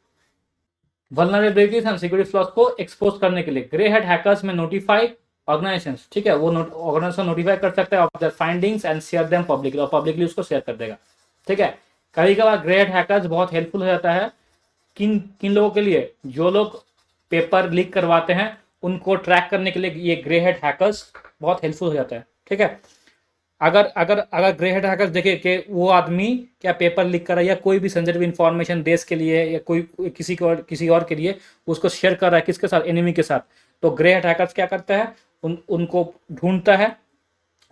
vulnerabilities and security flaws को एक्सपोज करने के लिए ग्रे हैट हैकर्स में नोटिफाई ऑर्गेनाइजेशंस, ठीक है, वो ऑर्गेनाइजेशन नोटिफाई कर सकता है of their findings and share them publicly, और पब्लिकली उसको शेयर कर देगा, ठीक है। कभी कभार ग्रे हैट हैकर्स बहुत हेल्पफुल हो जाता है किन लोगों के लिए, जो लोग पेपर लीक करवाते हैं उनको ट्रैक करने के लिए ये ग्रे हैट हैकर्स बहुत हेल्पफुल हो जाता है, ठीक है। अगर ग्रे हैट हैकर्स देखे कि वो आदमी क्या पेपर लीक कर रहा है या कोई भी सेंसिटिव इंफॉर्मेशन देश के लिए या कोई किसी और के लिए उसको शेयर कर रहा है, किसके साथ, एनिमी के साथ, तो ग्रे हैट हैकर्स क्या करता है, उनको ढूंढता है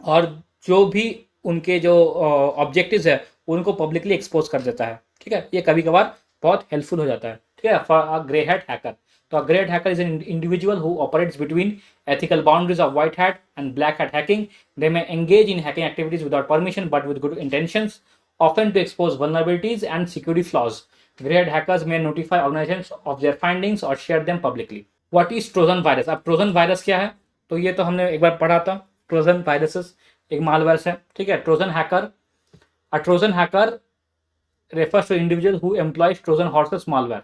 और जो भी उनके जो ऑब्जेक्टिव्स है उनको पब्लिकली एक्सपोज कर देता है, ठीक है, ये कभी कभार बहुत हेल्पफुल हो जाता है, ठीक है, for a grey hat hacker. तो a grey hat hacker is an individual who operates between ethical boundaries of white hat and black hat hacking. They may engage in hacking activities without permission but with good intentions, often to expose vulnerabilities and security flaws. Grey hat hackers may notify organizations of their findings or share them publicly. What is Trojan virus? अब Trojan virus क्या है? तो ये तो हमने एक बार पढ़ा था, Trojan viruses एक malware है, ठीक है। Trojan hacker, a Trojan hacker refers to individual who employs Trojan horses malware.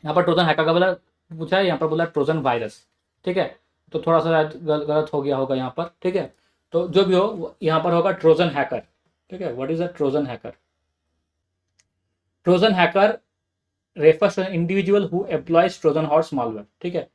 यहाँ पर ट्रोजन हैकर का बोला पूछा है, यहाँ पर बोला ट्रोजन वायरस, ठीक है, तो थोड़ा सा गलत हो गया होगा यहाँ पर, ठीक है, तो जो भी हो यहाँ पर होगा ट्रोजन हैकर, ठीक है। What is a Trojan hacker? Trojan hacker refers to an individual who employs Trojan horse malware, ठीक है।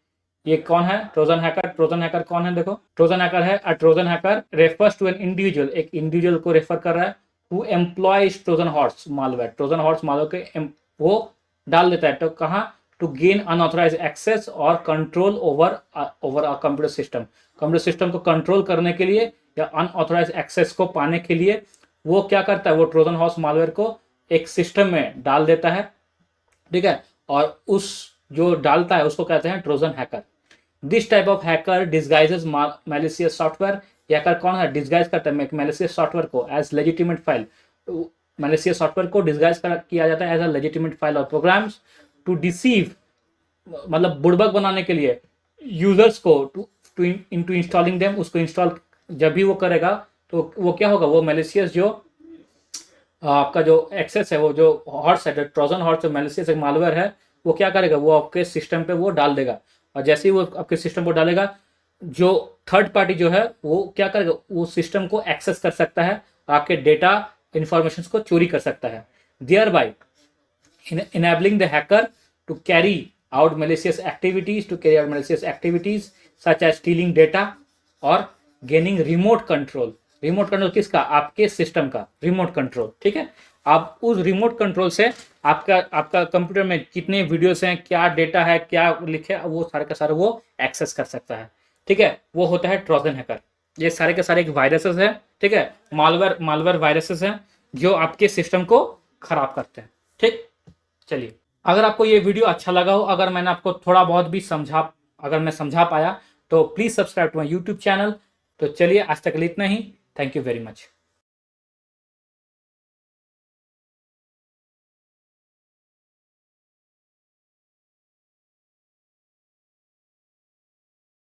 ये कौन है ट्रोजन हैकर कौन है? देखो, ट्रोजन हैकर है a Trojan hacker refers to an individual, एक इंडिविजुअल को रेफर कर रहा है, who employs Trojan horse malware, Trojan horse malware के वो डाल देता है, तो कहाँ, टू गेन अनऑथराइज एक्सेस और control over a computer system. Computer system को कंट्रोल करने के लिए या अनऑथराइज एक्सेस को पाने के लिए वो क्या करता है, वो ट्रोजन हॉर्स मालवेयर को एक सिस्टम में डाल देता है, ठीक है, और उस जो डालता है उसको कहते हैं Trojan hacker. This type of hacker disguises malicious software. Hacker कौन है, डिस्गाइज करता है मैलिशियस सॉफ्टवेयर को as legitimate file. Malicious software को डिस्गाइज किया जाता है एज अ लेजिटिमेट फाइल और प्रोग्राम्स टू डिसीव, मतलब बुड़बक बनाने के लिए यूजर्स को, टू इनटू इंस्टॉलिंग देम। उसको इंस्टॉल जब भी वो करेगा तो वो क्या होगा, वो मैलिशियस जो आपका जो एक्सेस है, वो जो हॉर्स है, ट्रोजन हॉर्स जो मैलिशियस मालवेयर है, वो क्या करेगा, वो आपके सिस्टम पे वो डाल देगा। और जैसे ही वो आपके सिस्टम को डालेगा, जो थर्ड पार्टी जो है वो क्या करेगा, वो सिस्टम को एक्सेस कर सकता है, आपके डेटा इंफॉर्मेशन को चोरी कर सकता है, thereby enabling the hacker to carry out malicious activities such as stealing data और gaining remote control। Remote control किसका, आपके सिस्टम का रिमोट कंट्रोल, ठीक है। आप उस रिमोट कंट्रोल से आपका कंप्यूटर में कितने वीडियोस हैं, क्या डेटा है, क्या लिखे, वो सारे का सारे वो एक्सेस कर सकता है, ठीक है। वो होता है ट्रोजन हैकर। ये सारे के सारे एक वायरसेस है, ठीक है, मालवेयर वायरसेस हैं जो आपके सिस्टम को खराब करते हैं, ठीक। चलिए, अगर आपको ये वीडियो अच्छा लगा हो, अगर मैंने आपको थोड़ा बहुत भी अगर मैं समझा पाया, तो please subscribe to my YouTube channel. तो चलिए, आज तक इतना ही। Thank you very much.